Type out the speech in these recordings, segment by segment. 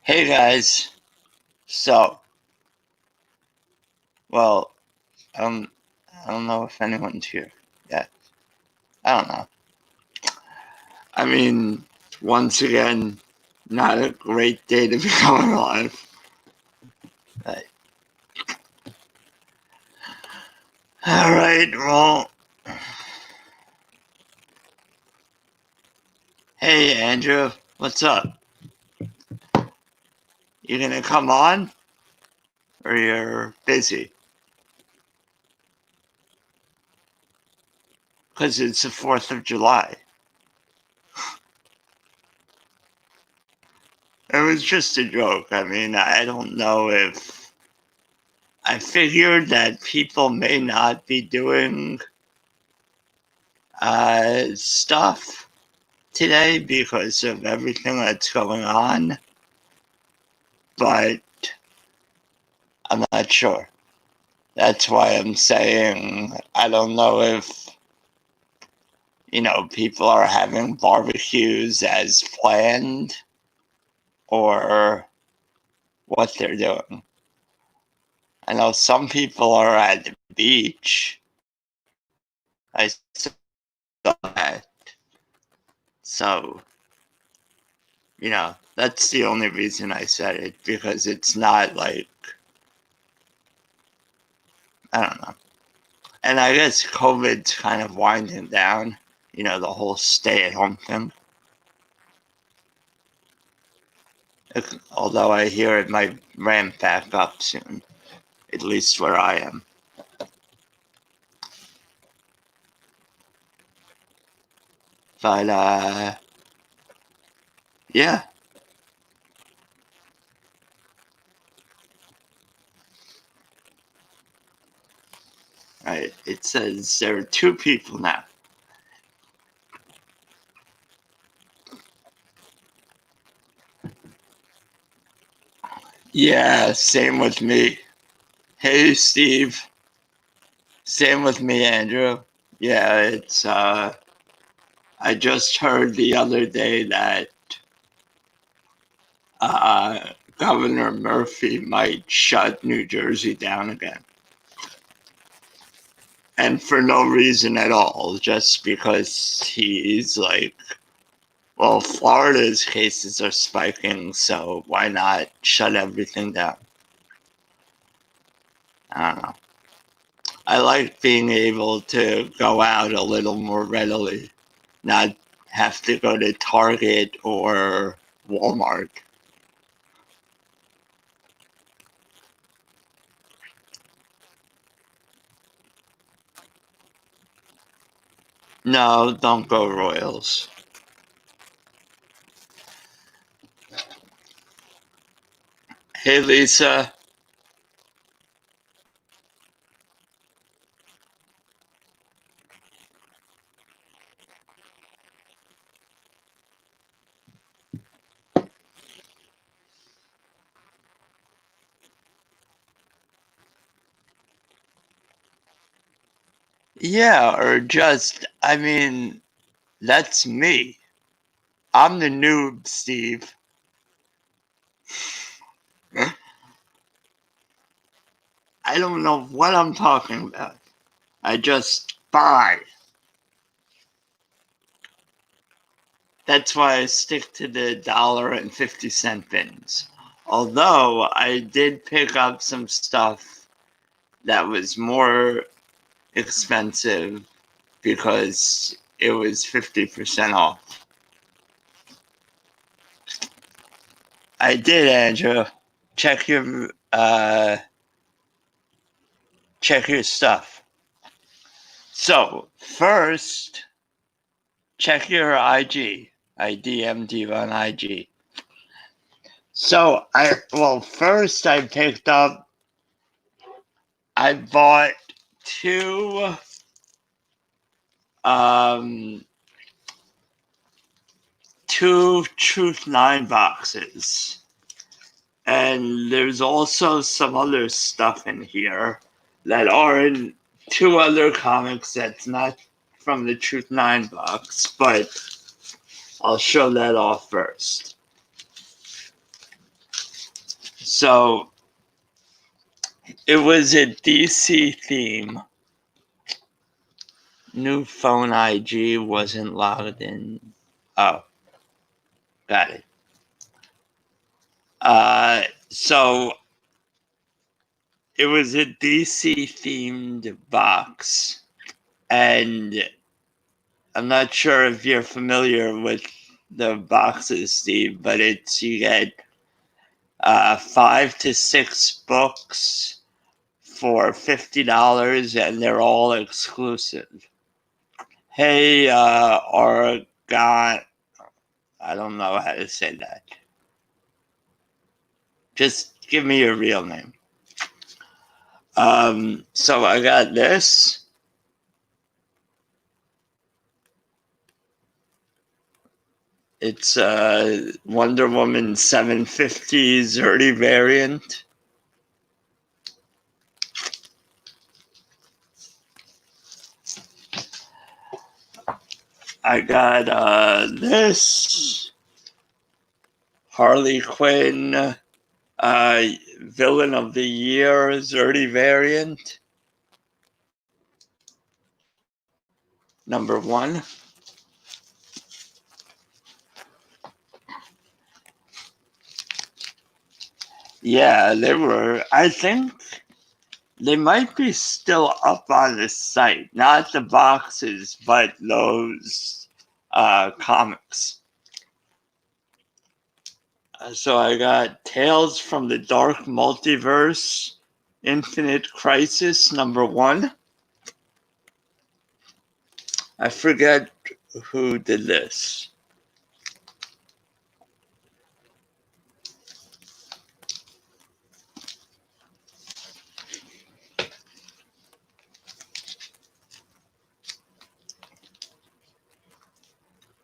Hey guys, so, well, um, I don't know if anyone's here yet. I don't know. I mean, once again, not a great day to be going live. But, alright, well, hey Andrew, what's up? You gonna come on? Or you're busy? Because it's the 4th of July. It was just a joke. I mean, I don't know if... I figured that people may not be doing stuff today because of everything that's going on, but I'm not sure. That's why I'm saying I don't know if, people are having barbecues as planned or what they're doing. I know some people are at the beach. I saw that. So, that's the only reason I said it, because it's not like, I don't know. And I guess COVID's kind of winding down, the whole stay-at-home thing. Although I hear it might ramp back up soon, at least where I am. But, yeah. Right, it says there are 2 people now. Yeah, same with me. Hey, Steve. Same with me, Andrew. Yeah, it's, I just heard the other day that, Governor Murphy might shut New Jersey down again. And for no reason at all, just because he's like, well, Florida's cases are spiking, so why not shut everything down? I don't know. I like being able to go out a little more readily, not have to go to Target or Walmart. No, don't go Royals. Hey, Lisa. Yeah, or just, I mean, that's me. I'm the noob, Steve. I don't know what I'm talking about. I just buy. That's why I stick to the $1.50 bins. Although I did pick up some stuff that was more expensive because it was 50% off. I did, Andrew. Check your stuff. So first, check your IG. I DM'd you on IG. So first I bought 2 2 Truth 9 boxes. And there's also some other stuff in here that are in 2 other comics that's not from the Truth 9 box, but I'll show that off first. So it was a DC theme. New phone IG wasn't logged in. Oh, got it. So it was a DC themed box, and I'm not sure if you're familiar with the boxes, Steve, but you get 5 to 6 books for $50, and they're all exclusive. Hey, Oregon, I don't know how to say that. Just give me your real name. So I got this. It's a Wonder Woman 750 Zerty variant. I got this Harley Quinn Villain of the Year Zerty variant. Number 1. Yeah, they were. I think they might be still up on the site. Not the boxes, but those comics. So I got Tales from the Dark Multiverse, Infinite Crisis, number 1. I forget who did this.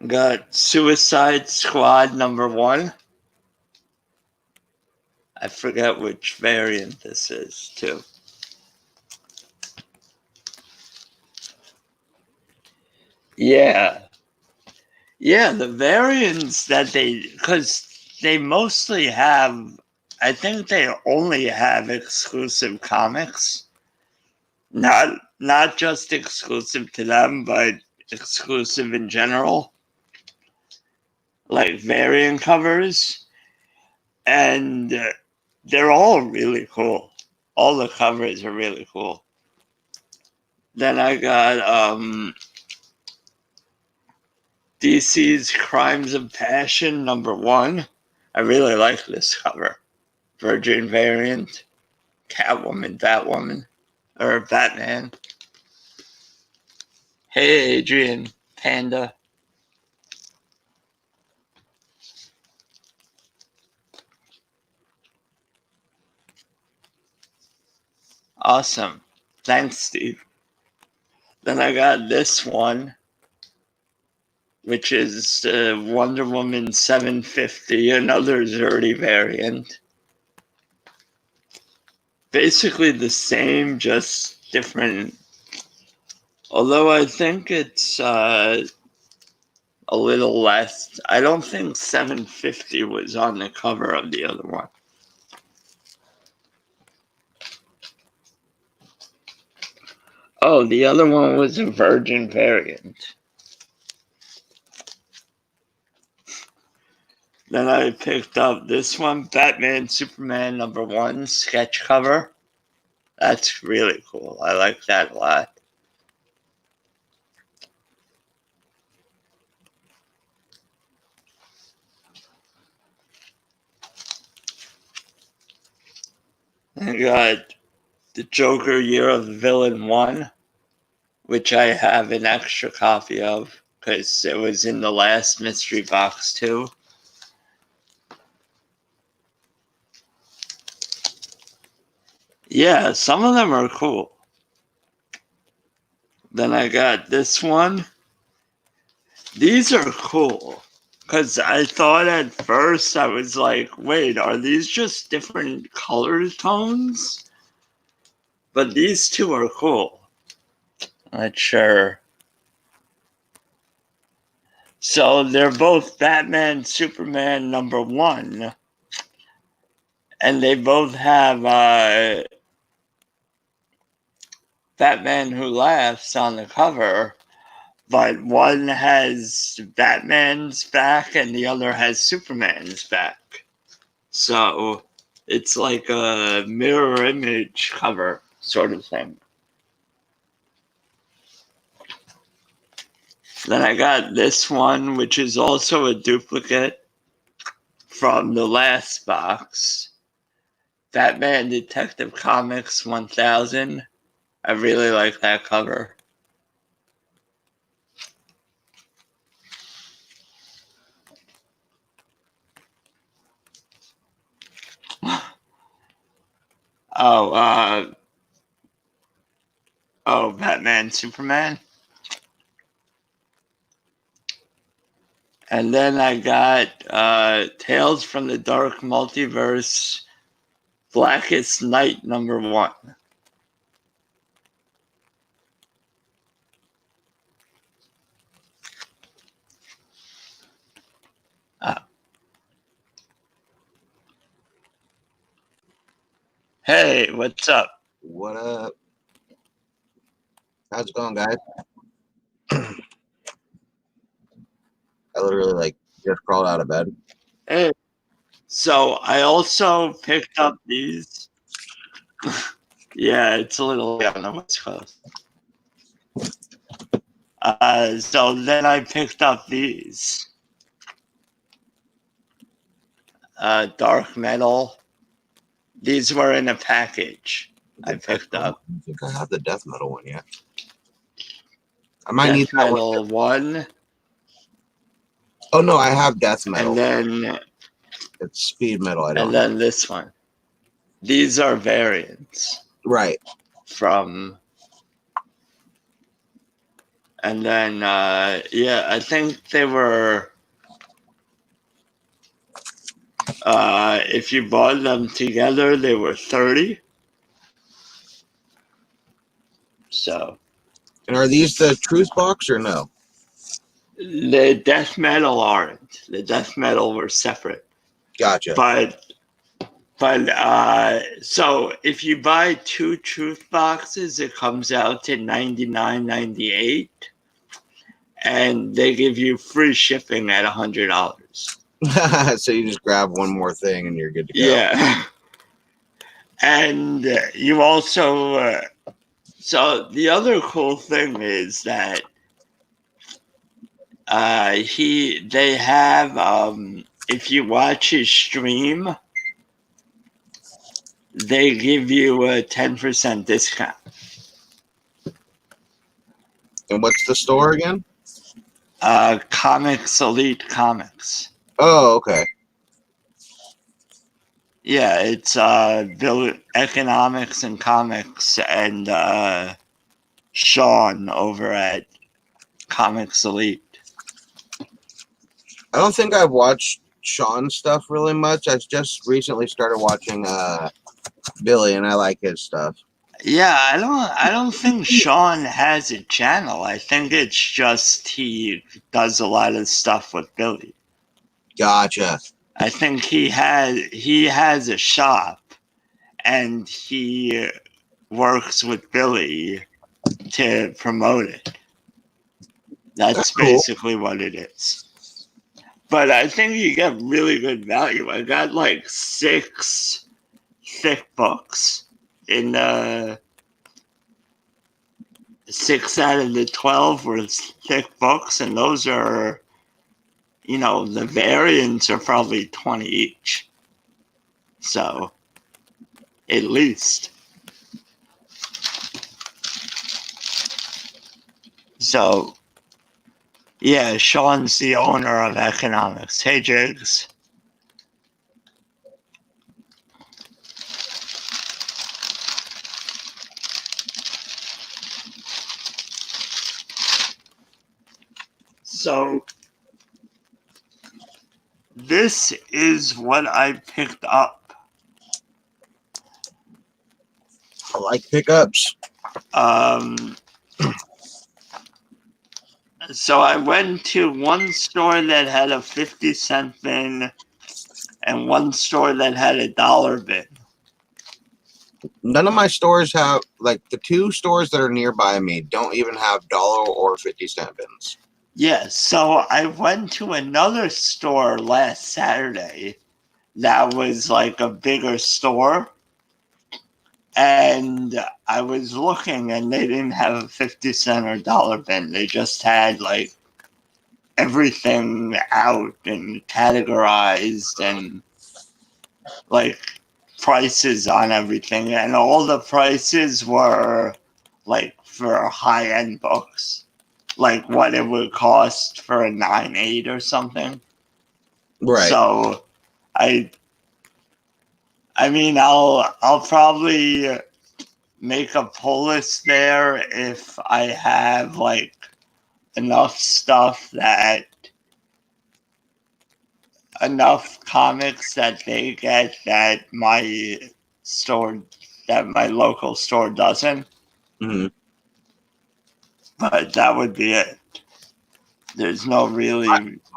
Got Suicide Squad, number 1. I forget which variant this is, too. Yeah. Yeah, the variants that because they mostly have, I think they only have exclusive comics. Not just exclusive to them, but exclusive in general. Like variant covers. And they're all really cool. All the covers are really cool. Then I got DC's Crimes of Passion, number 1. I really like this cover. Virgin variant. Catwoman, Batwoman. Or Batman. Hey, Adrian. Panda. Awesome. Thanks, Steve. Then I got this one, which is Wonder Woman 750, another Zerty variant. Basically the same, just different. Although I think it's a little less. I don't think 750 was on the cover of the other one. Oh, the other one was a Virgin variant. Then I picked up this one, Batman Superman number 1 sketch cover. That's really cool. I like that a lot. I got the Joker Year of the Villain 1, which I have an extra copy of because it was in the last mystery box too. Yeah, some of them are cool. Then I got this one. These are cool. Because I thought at first, I was like, wait, are these just different color tones? But these two are cool. Not sure. So they're both Batman, Superman number 1. And they both have Batman Who Laughs on the cover, but one has Batman's back and the other has Superman's back. So it's like a mirror image cover sort of thing. Then I got this one, which is also a duplicate from the last box. Batman Detective Comics 1000. I really like that cover. Batman, Superman. And then I got Tales from the Dark Multiverse, Blackest Night #1. Hey, what's up? What up? How's it going, guys? I literally just crawled out of bed. Hey. So I also picked up these. Yeah, it's a little on the West Coast. So then I picked up these. Dark Metal. These were in a package I picked up. I don't think I have the death metal one yet. I might need Death Metal 1. Oh no, I have death metal. And then it's speed metal. I don't. And then this one. These are variants. Right. From. And then yeah, I think they were. If you bought them together, they were $30. So. And are these the truth box or no? The death metal aren't. The death metal were separate. Gotcha. But so if you buy 2 truth boxes, it comes out to $99.98, and they give you free shipping at $100. So you just grab one more thing and you're good to go. Yeah. And you also so the other cool thing is that they have if you watch his stream, they give you a 10% discount. And what's the store again? Comics Elite Comics. Oh, okay. Yeah, it's Economics and Comics and Sean over at Comics Elite. I don't think I've watched Sean's stuff really much. I just recently started watching Billy, and I like his stuff. Yeah, I don't think Sean has a channel. I think it's just he does a lot of stuff with Billy. Gotcha. I think he has a shop, and he works with Billy to promote it. That's basically what it is. But I think you get really good value. I got like 6 thick books in 6 out of the 12 were thick books, and those are, the variants are probably 20 each. So, at least. So, yeah, Sean's the owner of Economics. Hey, Jigs. So, this is what I picked up. I like pickups. So I went to one store that had a 50-cent bin, and one store that had a dollar bin. None of my stores have, like, the two stores that are nearby me don't even have dollar or 50-cent bins. Yeah, so I went to another store last Saturday that was like a bigger store, and I was looking and they didn't have a 50-cent or dollar bin. They just had like everything out and categorized and like prices on everything, and all the prices were like for high-end books, like what it would cost for a 9.8 or something. Right. So I mean I'll probably make a pull list there if I have like enough stuff that enough comics that they get that my store that my local store doesn't. Mm-hmm. But that would be it. There's no really.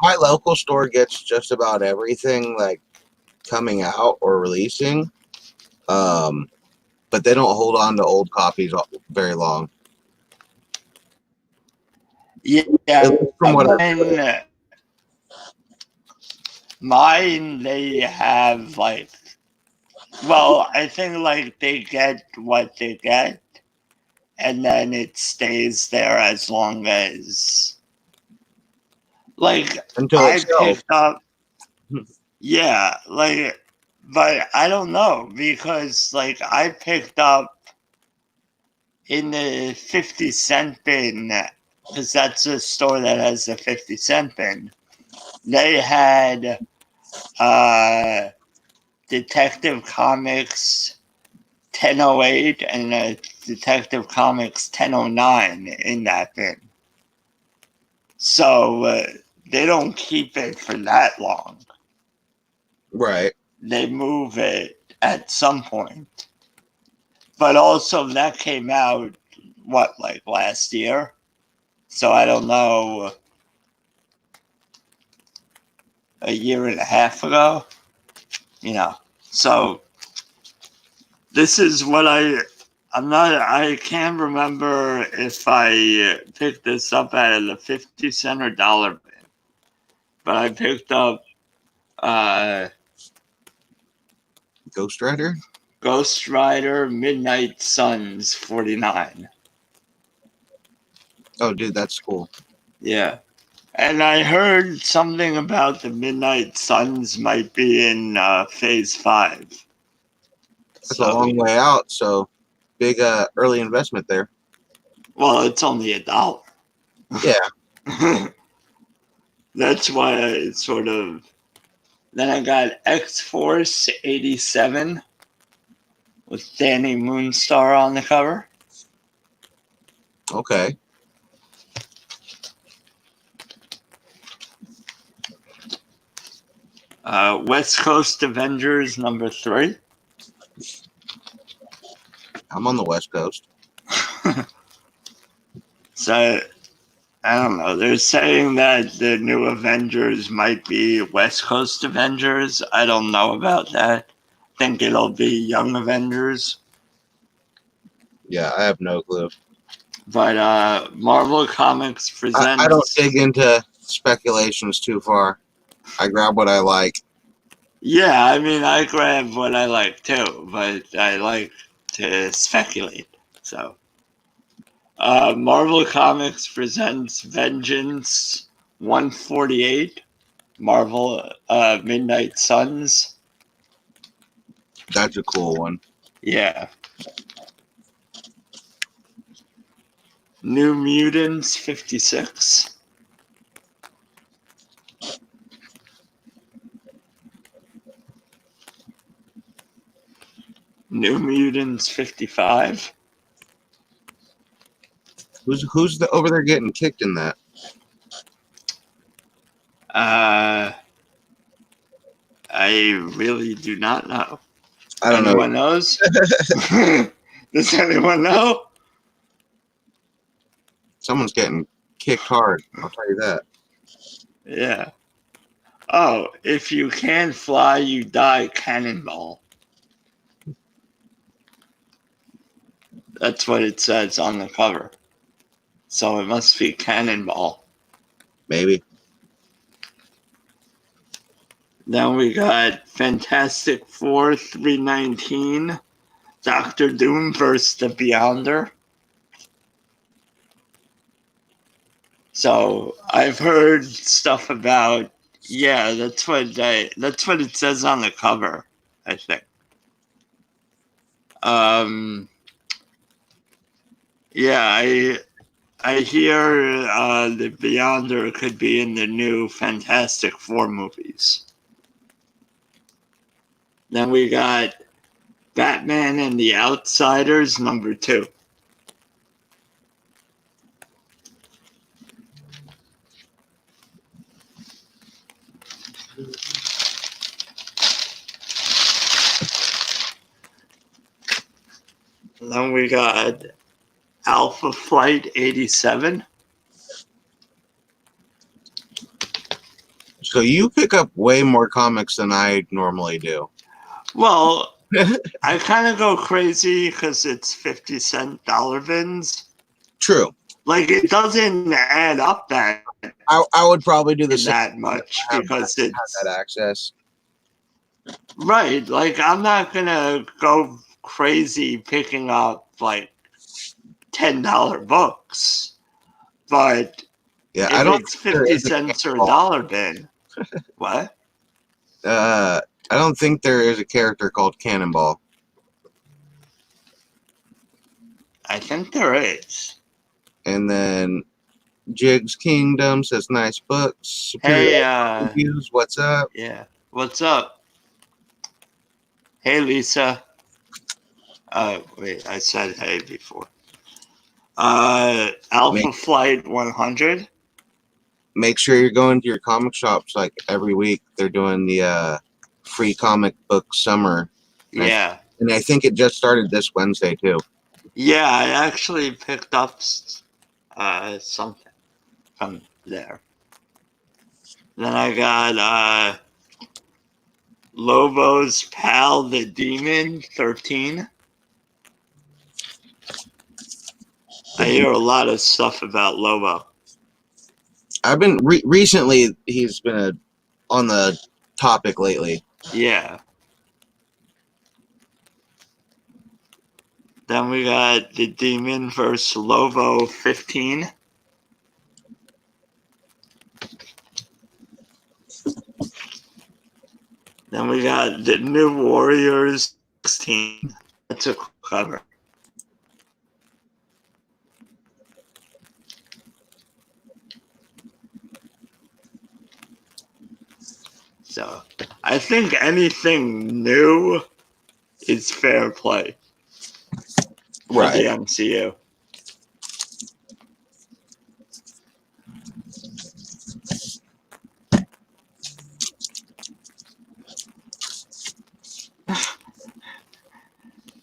My local store gets just about everything, like, coming out or releasing. But they don't hold on to old copies very long. Yeah, At least from what I've heard. mine they have like. Well, I think like they get what they get, and then it stays there as long as. Like Until it I sells. picked up. Yeah, like, but I don't know because like I picked up in the 50-cent bin, because that's a store that has the 50-cent bin. They had Detective Comics 1008 and Detective Comics 1009 in that bin. So they don't keep it for that long. Right. They move it at some point. But also that came out, what, like last year? So I don't know, a year and a half ago, So this is what I can't remember if I picked this up at the 50-cent or dollar bin, but I picked up Ghost Rider? Ghost Rider Midnight Suns 49. Oh, dude, that's cool. Yeah. And I heard something about the Midnight Suns might be in phase 5. That's a long way out, so big early investment there. Well, it's only $1. Yeah. That's why I sort of. Then I got X-Force 87 with Danny Moonstar on the cover. Okay. West Coast Avengers #3. I'm on the West Coast. So, I don't know. They're saying that the new Avengers might be West Coast Avengers. I don't know about that. I think it'll be Young Avengers. Yeah, I have no clue. But Marvel Comics presents. I don't dig into speculations too far. I grab what I like. Yeah, I mean, I grab what I like too, but I like to speculate. So, Marvel Comics presents Vengeance 148, Marvel Midnight Suns. That's a cool one. Yeah. New Mutants 56. New Mutants 55. Who's over there getting kicked in that? I really do not know. I don't Anyone knows? Does anyone know? Someone's getting kicked hard. I'll tell you that. Yeah. Oh, if you can't fly, you die. Cannonball. That's what it says on the cover. So it must be Cannonball. Maybe. Then we got Fantastic Four 319, Doctor Doom vs. the Beyonder. So I've heard stuff about, yeah, that's what it says on the cover, I think. Yeah, I hear the Beyonder could be in the new Fantastic Four movies. Then we got Batman and the Outsiders #2. Then we got Alpha Flight 87. So you pick up way more comics than I normally do. Well, I kind of go crazy because it's 50-cent dollar bins. True. Like, it doesn't add up that I would probably do the same that much because have it's that access. right. Like, I'm not gonna go crazy picking up like $10 books, but Yeah, if it's 50 cents or a dollar bin, what? I don't think there is a character called Cannonball. I think there is. And then Jig's Kingdom says nice books. Superior reviews. What's up? Yeah. What's up? Hey, Lisa. Wait, I said hey before. Alpha Flight 100. Make sure you're going to your comic shops like every week. They're doing the free comic book summer. Yeah. And I think it just started this Wednesday too. Yeah, I actually picked up something from there. Then I got Lobo's Pal the Demon 13. I hear a lot of stuff about Lobo. I've been recently. He's been on the topic lately. Yeah. Then we got the Demon vs. Lobo 15. Then we got the New Warriors 16. That's a cool cover. So I think anything new is fair play for the MCU.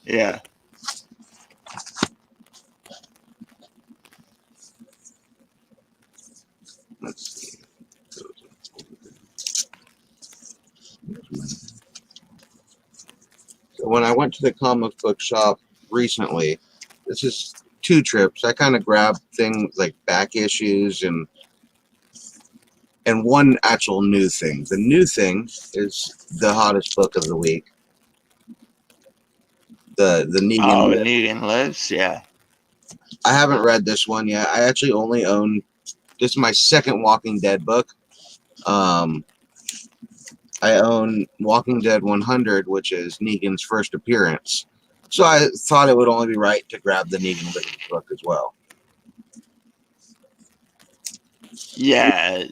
Yeah. Let's see. So when I went to the comic book shop recently, this is 2 trips. I kind of grabbed things like back issues and one actual new thing. The new thing is the hottest book of the week. The Negan. Negan Lives, yeah. I haven't read this one yet. I actually only own, this is my second Walking Dead book. I own Walking Dead 100, which is Negan's first appearance. So I thought it would only be right to grab the Negan Living book as well. Yeah,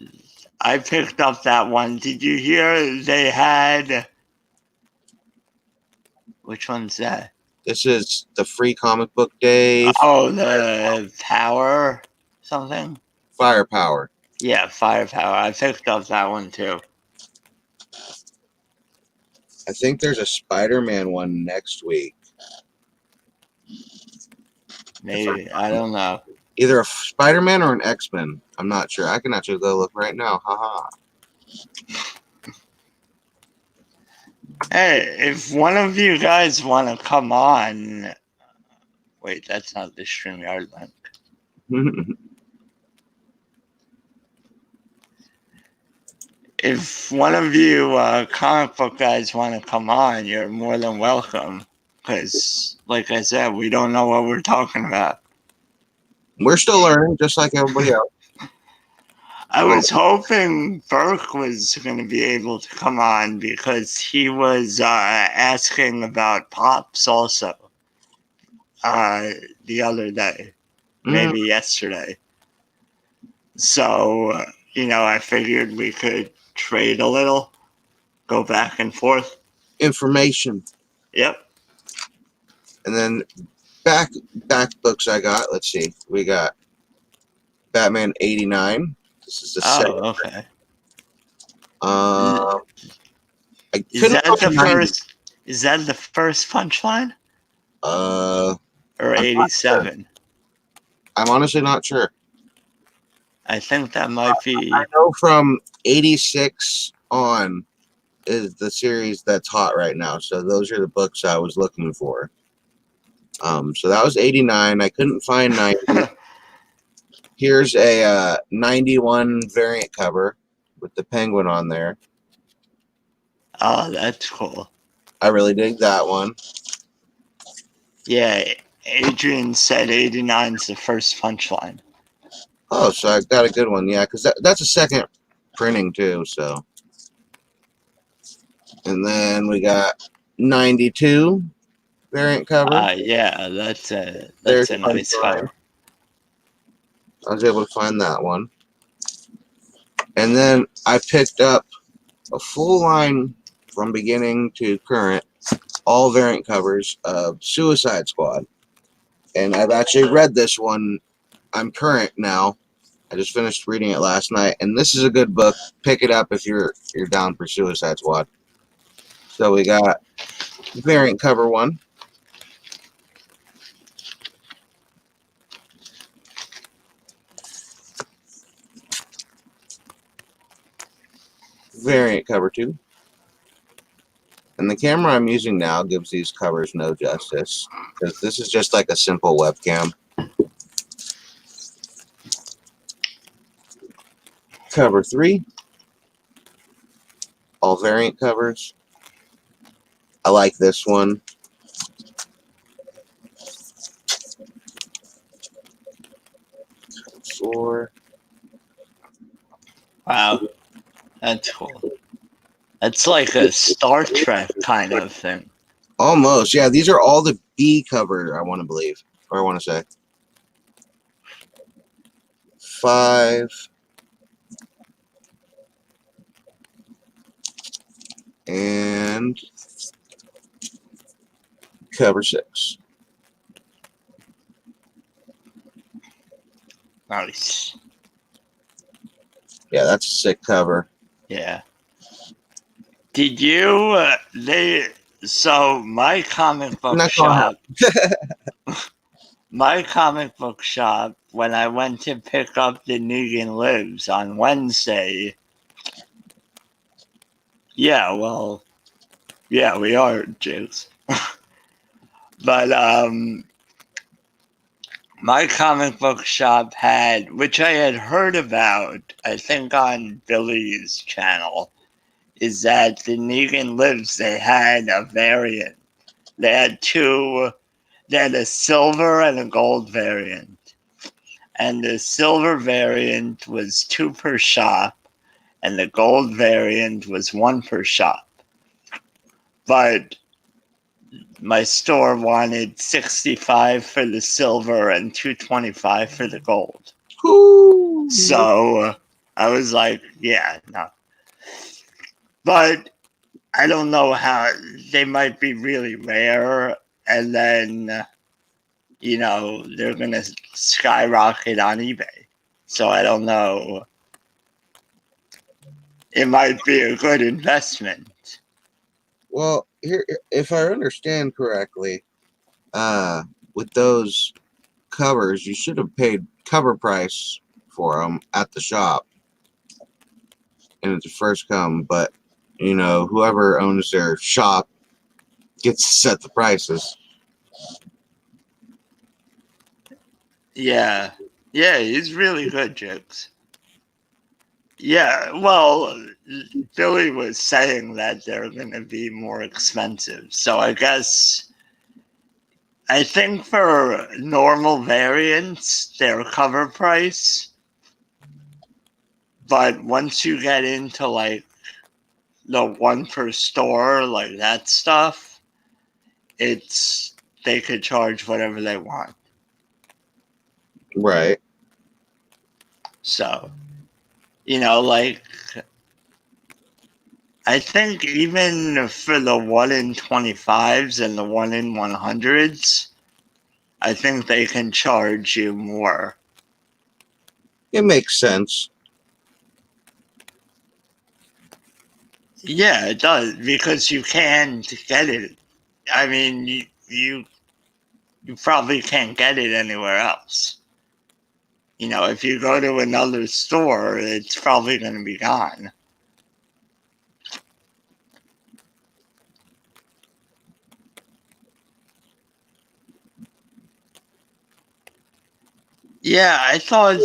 I picked up that one. Did you hear they had... Which one's that? This is the free comic book day. Oh, the Power something? Firepower. Yeah, Firepower. I picked up that one too. I think there's a Spider-Man one next week. Maybe. I don't know. Either a Spider-Man or an X-Men. I'm not sure. I can actually go look right now. Haha. Hey, if one of you guys want to come on, wait, that's not the StreamYard link. If one of you comic book guys want to come on, you're more than welcome. Because, like I said, we don't know what we're talking about. We're still learning, just like everybody else. I was hoping Burke was going to be able to come on because he was asking about Pops also the other day, maybe yesterday. So, I figured we could trade a little, go back and forth. Information. Yep. And then back books I got. Let's see. We got Batman 89. This is the second. Oh, okay. I Is couldn't that the find 90. first? Is that the first punchline Uh, or I'm not sure. 87? I'm honestly not sure. I think that might be. I know from 86 on is the series that's hot right now. So those are the books I was looking for. So that was 89. I couldn't find 90. Here's a 91 variant cover with the penguin on there. Oh, that's cool. I really dig that one. Yeah, Adrian said 89 is the first punchline. Oh, so I got a good one. Yeah, because that's a second printing too. So, and then we got 92 variant cover. Yeah, that's a There's nice cover. I was able to find that one. And then I picked up a full line from beginning to current, all variant covers of Suicide Squad. And I've actually read this one. I'm current now. I just finished reading it last night, and this is a good book. Pick it up if you're down for Suicide Squad. So we got variant cover one. Variant cover two. And the camera I'm using now gives these covers no justice, because this is just like a simple webcam. Cover three. All variant covers. I like this one. Four. Wow, that's cool. That's like a Star Trek kind of thing. Almost. Yeah, these are all the B cover, I want to believe. Or I want to say. 5. And cover 6. Nice. Yeah, that's a sick cover. Yeah. Did you? So my comic book shop. My comic book shop. When I went to pick up the Negan Lives on Wednesday. Yeah, well, yeah, we are Jews. But my comic book shop had, which I had heard about, I think on Billy's channel, is that the Negan Lives, they had a variant. They had they had a silver and a gold variant. And the silver variant was 2 per shop, and the gold variant was 1 per shop. But my store wanted 65 for the silver and 225 for the gold. Ooh. So I was like, yeah, no. But I don't know how they might be really rare, and then they're gonna skyrocket on eBay. So I don't know. It might be a good investment. Well, here, if I understand correctly, with those covers, you should have paid cover price for them at the shop, and it's a first come. But whoever owns their shop gets to set the prices. Yeah. Yeah, he's really good, Jigs. Yeah, well, Billy was saying that they're going to be more expensive. So I think for normal variants, they're cover price. But once you get into like the one per store, like that stuff, they could charge whatever they want. Right. So, like I think even for the 1 in 25s and the 1 in 100s, I think they can charge you more. It makes sense. Yeah, it does, because you can get it. I mean, you probably can't get it anywhere else. If you go to another store, it's probably going to be gone. Yeah, I thought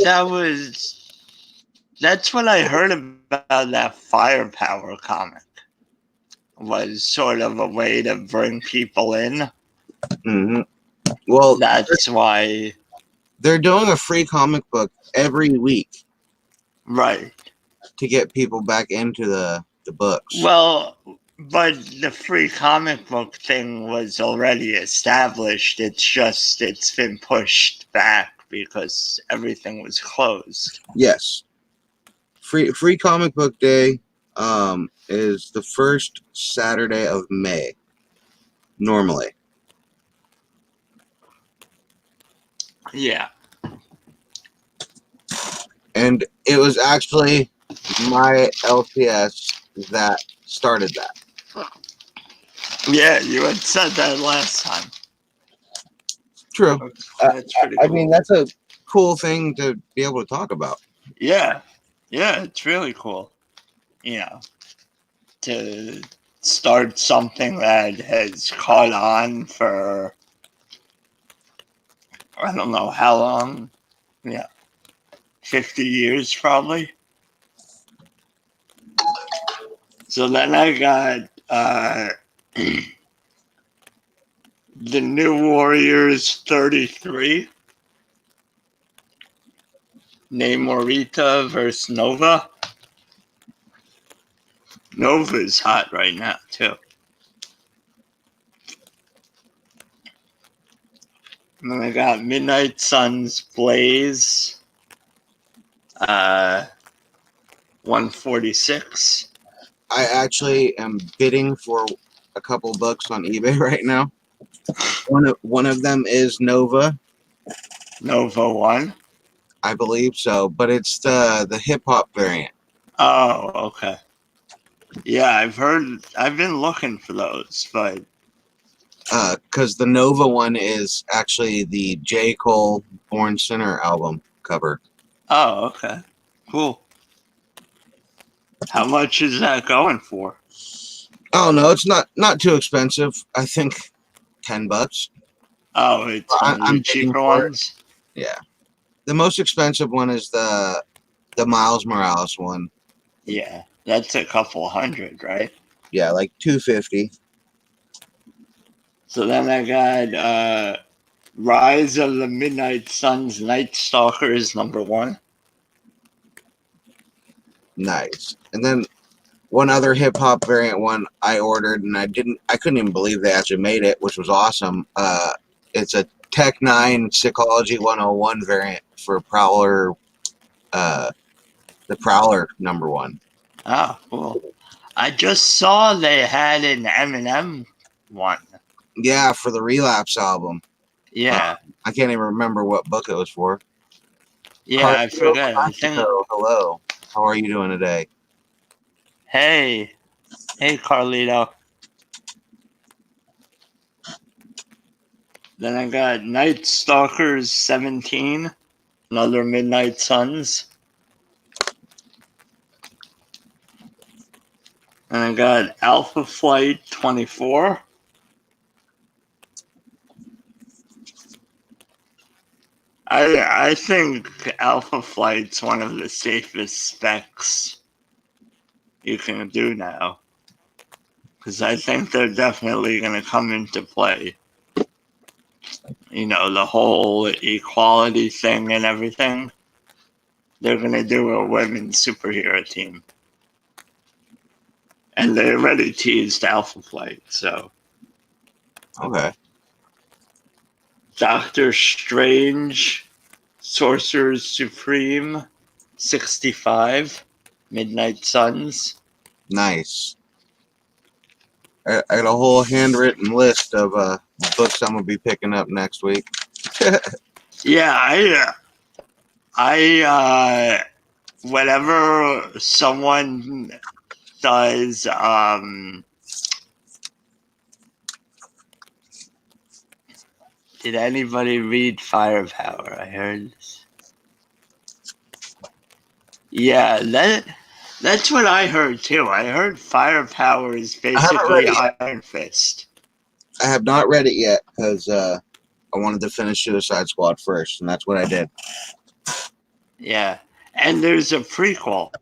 that's what I heard about that Firepower comic. Was sort of a way to bring people in. Hmm. Well, That's why. they're doing a free comic book every week Right. to get people back into the books. Well, but the free comic book thing was already established. It's been pushed back because everything was closed. Yes. Free comic book day is the first Saturday of May normally. Yeah. And it was actually my LTS that started that. Yeah, you had said that last time. True. That's pretty I cool. mean, that's a cool thing to be able to talk about. Yeah. Yeah, it's really cool. To start something that has caught on for I don't know how long. Yeah. 50 years probably. So then I got the New Warriors 33. Namorita versus Nova. Nova's hot right now, too. And then I got Midnight Suns Blaze. 146. I actually am bidding for a couple books on eBay right now. One of them is Nova. Nova 1. I believe so, but it's the hip hop variant. Oh, okay. Yeah, I've been looking for those, but Because the Nova one is actually the J. Cole Born Sinner album cover. oh, okay. Cool. How much is that going for? Oh no, it's not too expensive. I think $10. Oh, it's one of the I'm bidding cheaper for it. ones? Yeah, the most expensive one is the Miles Morales one. Yeah, that's a couple hundred, right? Yeah, like $250. So then I got Rise of the Midnight Suns Night Stalkers #1. Nice. And then one other hip hop variant one I ordered, and I couldn't even believe they actually made it, which was awesome. It's a Tech 9 Psychology 101 variant for Prowler, the Prowler #1. Oh, cool. I just saw they had an Eminem one. Yeah, for the Relapse album. Yeah. I can't even remember what book it was for. Yeah, I Carlito forget. I think. Classico, hello. How are you doing today? Hey, Carlito. Then I got Night Stalkers 17, another Midnight Suns. And I got Alpha Flight 24. I think Alpha Flight's one of the safest specs you can do now. Because I think they're definitely going to come into play. You know, the whole equality thing and everything. They're going to do a women's superhero team. And they already teased Alpha Flight, so. Okay. Doctor Strange, Sorcerer's Supreme, 65, Midnight Suns. Nice. I got a whole handwritten list of books I'm gonna be picking up next week. Yeah, whenever someone does, did anybody read Firepower? I heard. Yeah, that's what I heard too. I heard Firepower is basically Iron Fist. I have not read it yet because I wanted to finish Suicide Squad first, and that's what I did. Yeah, and there's a prequel.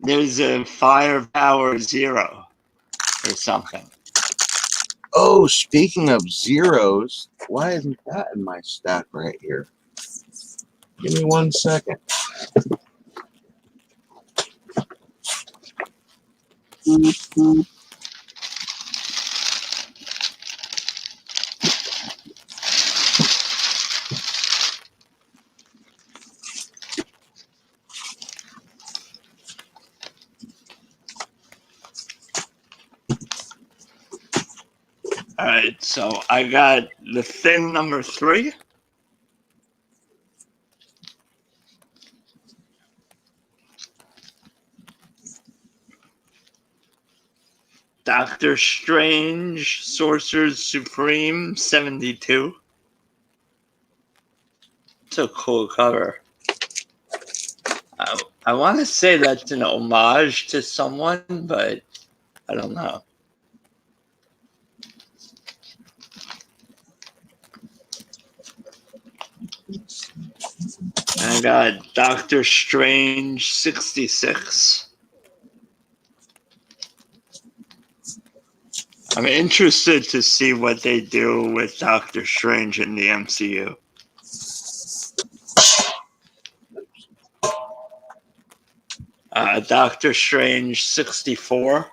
There's a Firepower Zero or something. Oh, speaking of zeros, why isn't that in my stack right here? Give me 1 second. All right, so I got The Thing number 3. Doctor Strange, Sorcerer's Supreme, 72. It's a cool cover. I want to say that's an homage to someone, but I don't know. And I got Doctor Strange, 66. I'm interested to see what they do with Doctor Strange in the MCU. Doctor Strange, 64.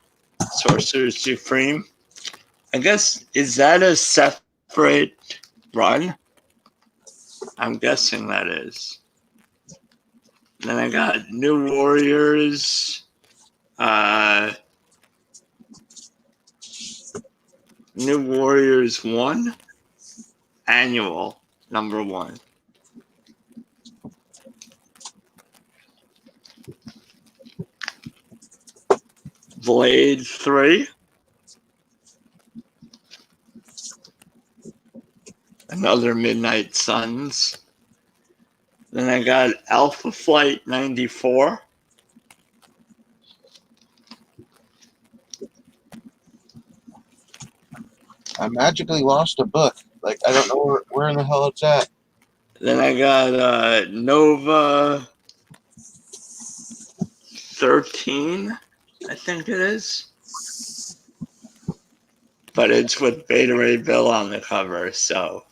Sorcerer Supreme. I guess, is that a separate run? I'm guessing that is. Then I got New Warriors. New Warriors 1. Annual, number 1. Blade 3. Another Midnight Suns. Then I got Alpha Flight 94. I magically lost a book. Like, I don't know where in the hell it's at. Then I got Nova 13, I think it is. But it's with Beta Ray Bill on the cover, so.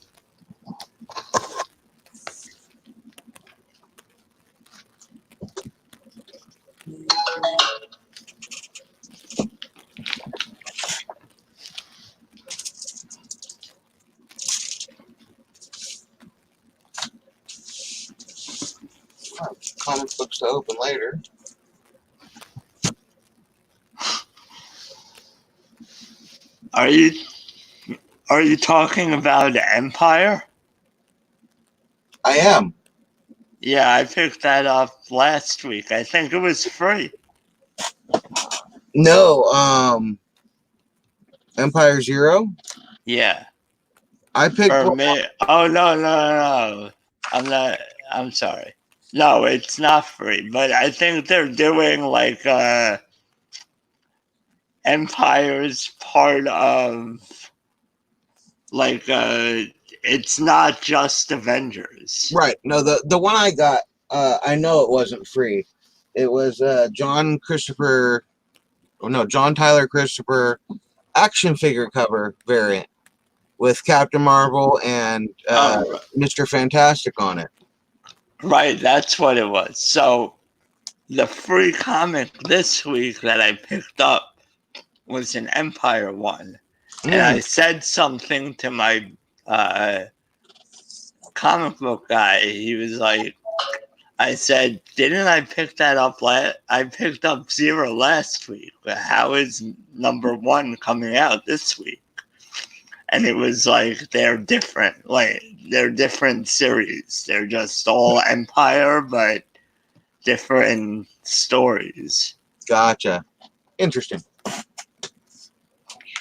Comic books to open later. Are you talking about Empire? I am. Yeah, I picked that up last week. I think it was free. No, Empire Zero. Yeah. I picked Or one. me. Oh no. I'm not. I'm sorry. No, it's not free, but I think they're doing like Empire's part of like it's not just Avengers. Right. No, the one I got, I know it wasn't free. It was John Tyler Christopher action figure cover variant with Captain Marvel and Oh, Mr. Fantastic on it. right, that's what it was. So the free comic this week that I picked up was an Empire one. And I said something to my comic book guy. He was like, I said, didn't I pick that up I picked up Zero last week. How is number one coming out this week? And it was like they're different. Like they're different series. They're just all Empire, but different stories. Gotcha. Interesting.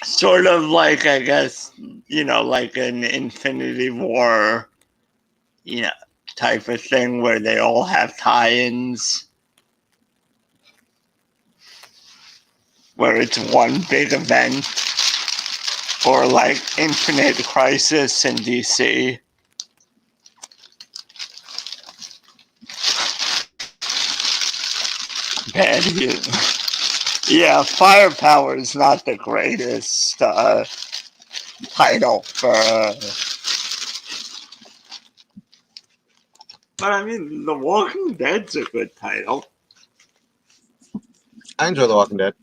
Sort of like, I guess, like an Infinity War, type of thing where they all have tie-ins, where it's one big event, or like Infinite Crisis in DC. Bad yeah, Firepower is not the greatest title for. But I mean, The Walking Dead's a good title. I enjoy The Walking Dead.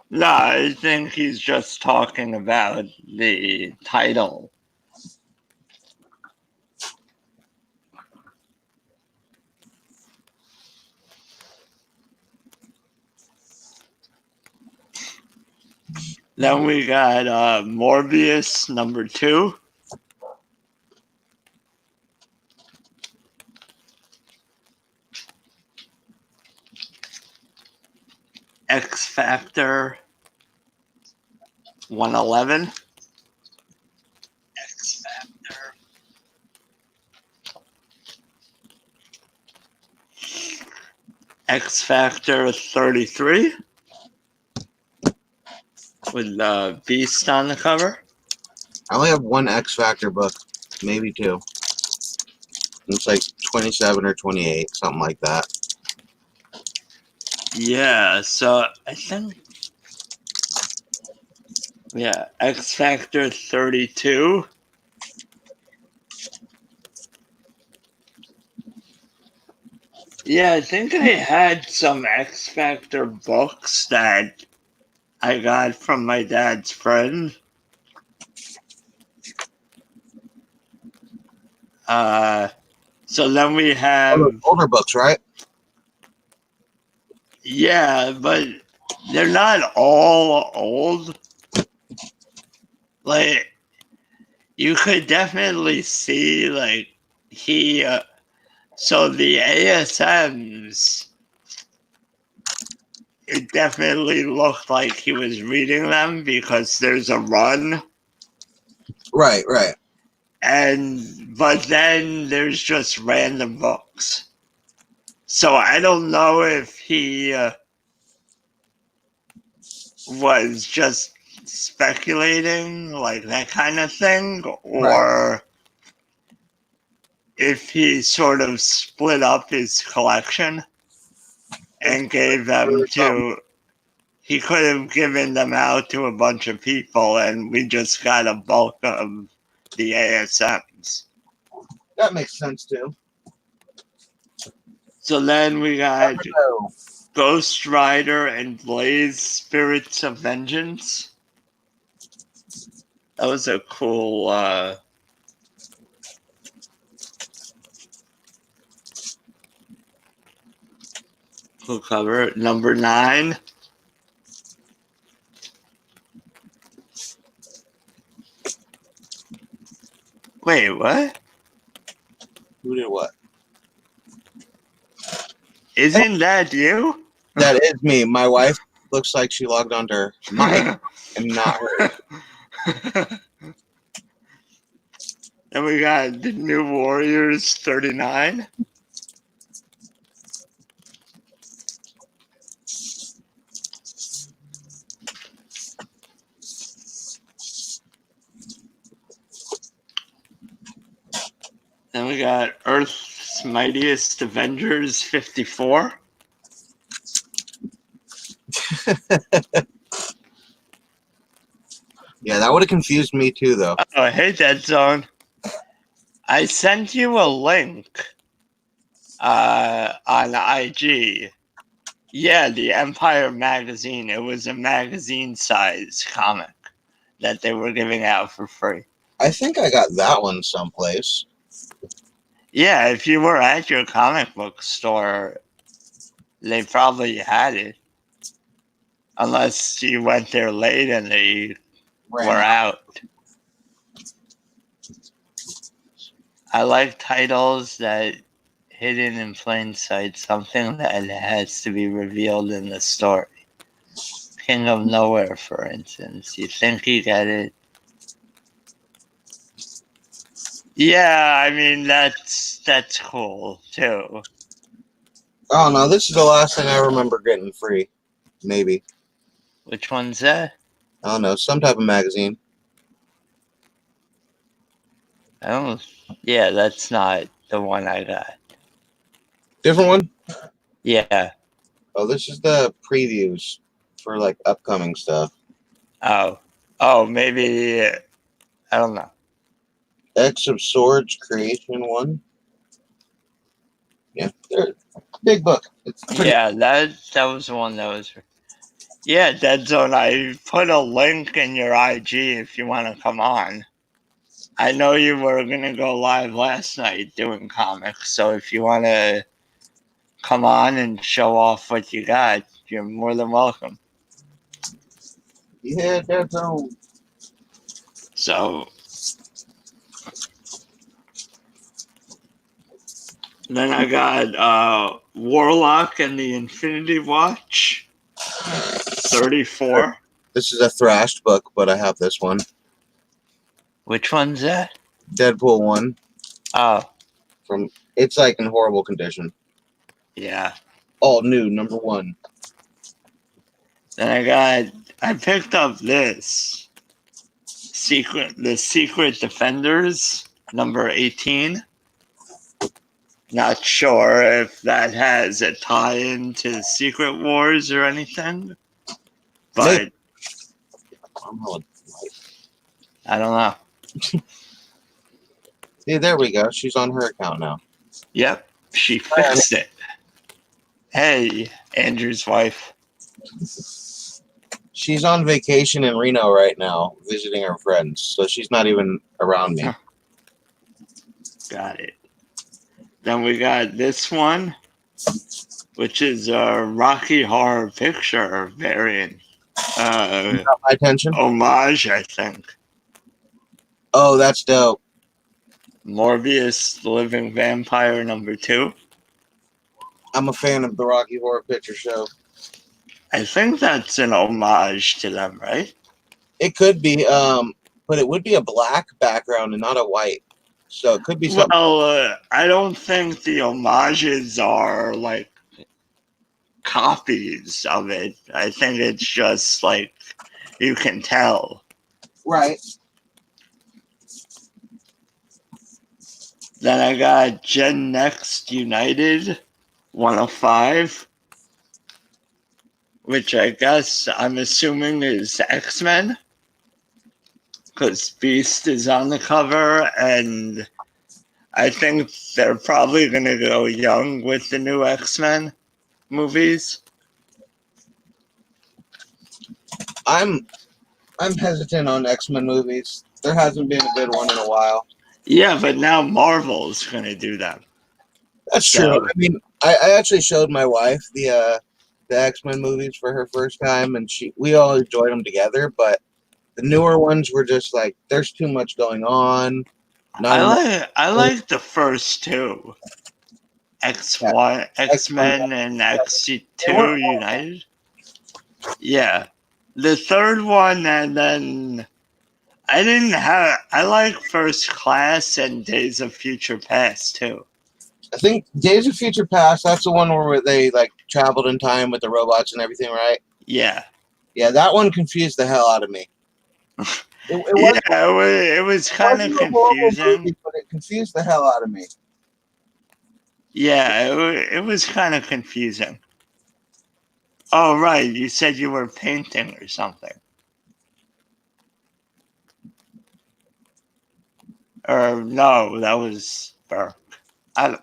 No, I think he's just talking about the title. Then we got Morbius #2. X Factor 111. X Factor. X Factor 33 with Beast on the cover. I only have one X Factor book, maybe two. It's like 27 or 28, something like that. Yeah, so I think, yeah, X Factor 32. Yeah, I think I had some X Factor books that I got from my dad's friend. So then we have Older books, right? Yeah, but they're not all old. Like you could definitely see like he so the ASMs, it definitely looked like he was reading them because there's a run. Right. But then there's just random books. So I don't know if he was just speculating, like that kind of thing, or if he sort of split up his collection and gave them to. He could have given them out to a bunch of people, and we just got a bulk of the ASMs. That makes sense too. So then we got Ghost Rider and Blaze Spirits of Vengeance. That was a cool cover. #9. Wait, what? Who did what? Isn't that you? That is me. My wife looks like she logged onto her mic and not her. And we got the New Warriors 39. Then we got Earth's Mightiest Avengers 54. Yeah, that would have confused me too, though. Oh, hey, Dead Zone. I sent you a link on IG. Yeah, the Empire magazine. It was a magazine-size comic that they were giving out for free. I think I got that one someplace. Yeah, if you were at your comic book store, they probably had it. Unless you went there late and they were out. I like titles that hidden in plain sight, something that has to be revealed in the story. King of Nowhere, for instance. You think you get it. Yeah, I mean that's cool too. Oh no, this is the last thing I remember getting free. Maybe. Which one's that? I don't know, some type of magazine. I don't. Yeah, that's not the one I got. Different one? Yeah. Oh, this is the previews for like upcoming stuff. Oh, maybe. I don't know. X of Swords Creation 1. Yeah, big book. It's pretty. Yeah, that was the one that was. Yeah, Dead Zone. I put a link in your IG if you want to come on. I know you were gonna go live last night doing comics, so if you want to come on and show off what you got, you're more than welcome. Yeah, that's all. So then I got Warlock and the Infinity Watch 34. This is a thrashed book, but I have this one. Which one's that? Deadpool 1. Oh, It's like in horrible condition. yeah. All new, number 1. Then I picked up this the Secret Defenders number 18. Not sure if that has a tie-in to Secret Wars or anything, but I don't know. Yeah, there we go. She's on her account now. Yep, she fixed it. Hey, Andrew's wife. She's on vacation in Reno right now, visiting her friends, so she's not even around me. Got it. Then we got this one, which is a Rocky Horror Picture variant. Got my attention? Homage, I think. Oh, that's dope. Morbius, the Living Vampire, number 2. I'm a fan of the Rocky Horror Picture Show. I think that's an homage to them, right? It could be, but it would be a black background and not a white. So it could be something. Well, I don't think the homages are like copies of it. I think it's just like you can tell. Right. Then I got Gen Next United 105, which I guess I'm assuming is X-Men, because Beast is on the cover, and I think they're probably going to go young with the new X-Men movies. I'm hesitant on X-Men movies. There hasn't been a good one in a while. Yeah, but now Marvel's going to do them. That's true. I mean, I actually showed my wife the X-Men movies for her first time, and we all enjoyed them together. But the newer ones were just like, there's too much going on. I like the first two, X1, X-Men, and X2 United. Yeah, the third one, and then I like First Class and Days of Future Past too. I think Days of Future Past, that's the one where they like traveled in time with the robots and everything, right? Yeah. Yeah, that one confused the hell out of me. It Yeah, was it was kind of wasn't a horrible confusing. movie, but it confused the hell out of me. Yeah, it was kind of confusing. Oh, right. You said you were painting or something. Or no, that was Burke. I don't.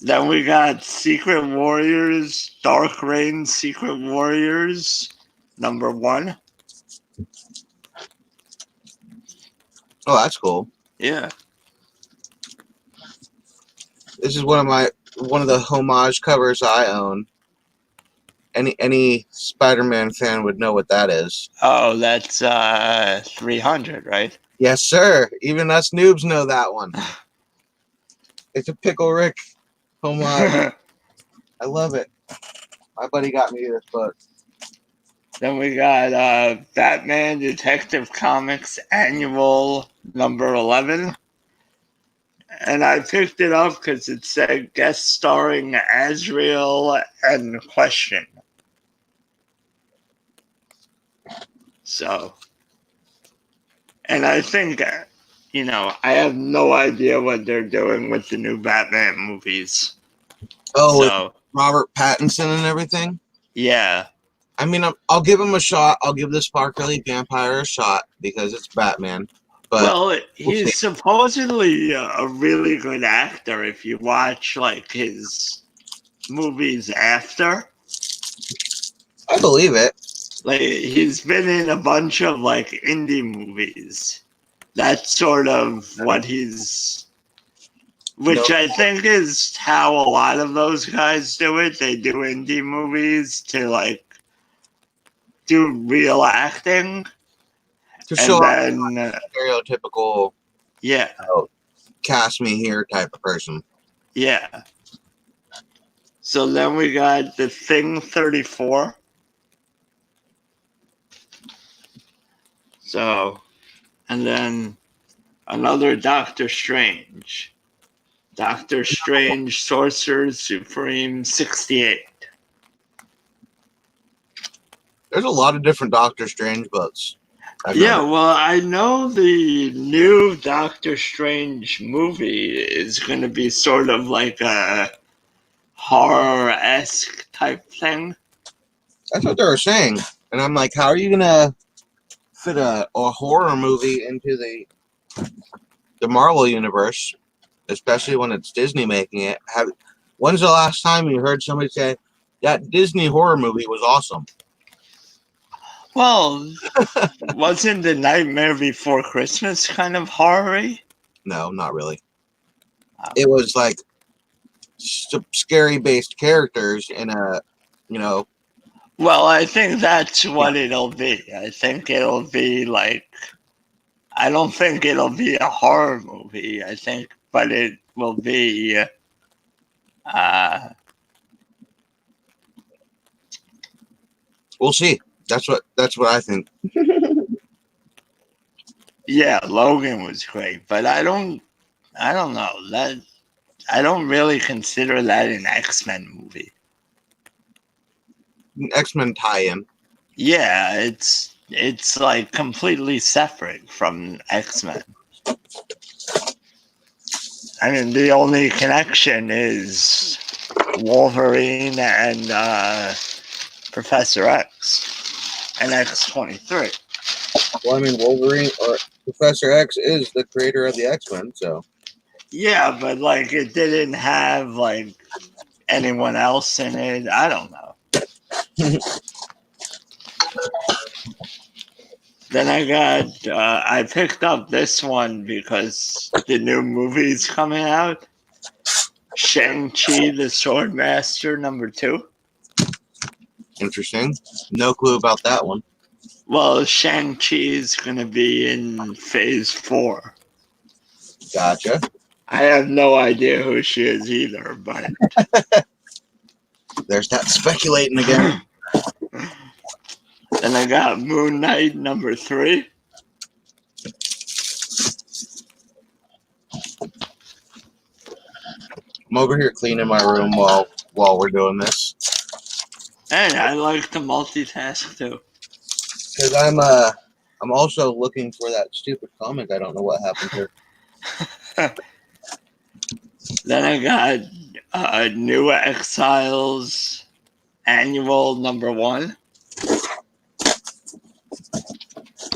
Then we got Secret Warriors, Dark Reign Secret Warriors, #1. Oh, that's cool. Yeah. This is one of the homage covers I own. Any Spider-Man fan would know what that is. Oh, that's 300, right? Yes, sir. Even us noobs know that one. It's a Pickle Rick homage. I love it. My buddy got me this book. Then we got Batman Detective Comics Annual #11. And I picked it up because it said guest starring Azrael and Question. So, and I think, I have no idea what they're doing with the new Batman movies. Oh, with So, Robert Pattinson and everything. yeah. I mean, I'll give him a shot. I'll give the sparkly vampire a shot because it's Batman. But Well, we'll see. he's supposedly a really good actor if you watch, like, his movies after. I believe it. Like, he's been in a bunch of, like, indie movies. That's sort of what which I think is how a lot of those guys do it. They do indie movies to, like, do real acting. To And show off then, stereotypical, yeah, cast me here type of person. yeah. So then we got The Thing 34. So, and then another Doctor Strange. Doctor Strange Sorcerer Supreme 68. There's a lot of different Doctor Strange books. Yeah, well, I know the new Doctor Strange movie is going to be sort of like a horror-esque type thing. That's what they were saying. And I'm like, how are you going to fit a horror movie into the Marvel universe, especially when it's Disney making it? When's the last time you heard somebody say, that Disney horror movie was awesome? Well, wasn't The Nightmare Before Christmas kind of horror-y? No, not really. Oh. It was like scary based characters in a, Well, I think that's what it'll be. I think it'll be like, I don't think it'll be a horror movie. I think, but it will be, we'll see. That's what I think. yeah, Logan was great, but I don't know that. I don't really consider that an X-Men movie. X-Men tie-in. Yeah, it's like completely separate from X-Men. I mean, the only connection is Wolverine and Professor X and X-23. Well, I mean, Wolverine or Professor X is the creator of the X-Men, so. Yeah, but like it didn't have like anyone else in it. I don't know. Then I picked up this one because the new movie's coming out. Shang-Chi, the Swordmaster #2. Interesting. No clue about that one. Well, Shang-Chi is going to be in Phase 4. Gotcha. I have no idea who she is either, but... There's that speculating again. Then I got Moon Knight #3. I'm over here cleaning my room while we're doing this. And I like to multitask too. Because I'm also looking for that stupid comic. I don't know what happened to. Then I got New Exiles Annual #1.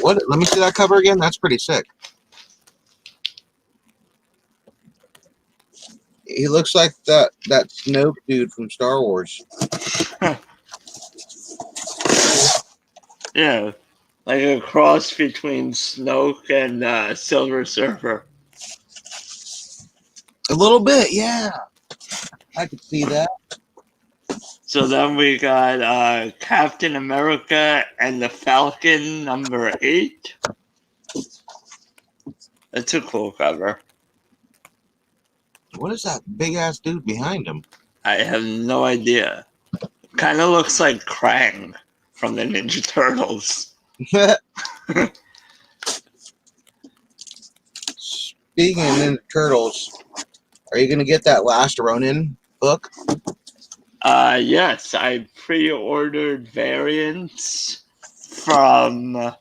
What? Let me see that cover again. That's pretty sick. He looks like that Newb dude from Star Wars. Yeah, like a cross between Snoke and Silver Surfer. A little bit, yeah. I could see that. So then we got Captain America and the Falcon #8. That's a cool cover. What is that big ass dude behind him? I have no idea. Kind of looks like Krang from the Ninja Turtles. Speaking of Ninja Turtles, are you gonna get that Last Ronin book? Yes, I pre-ordered variants from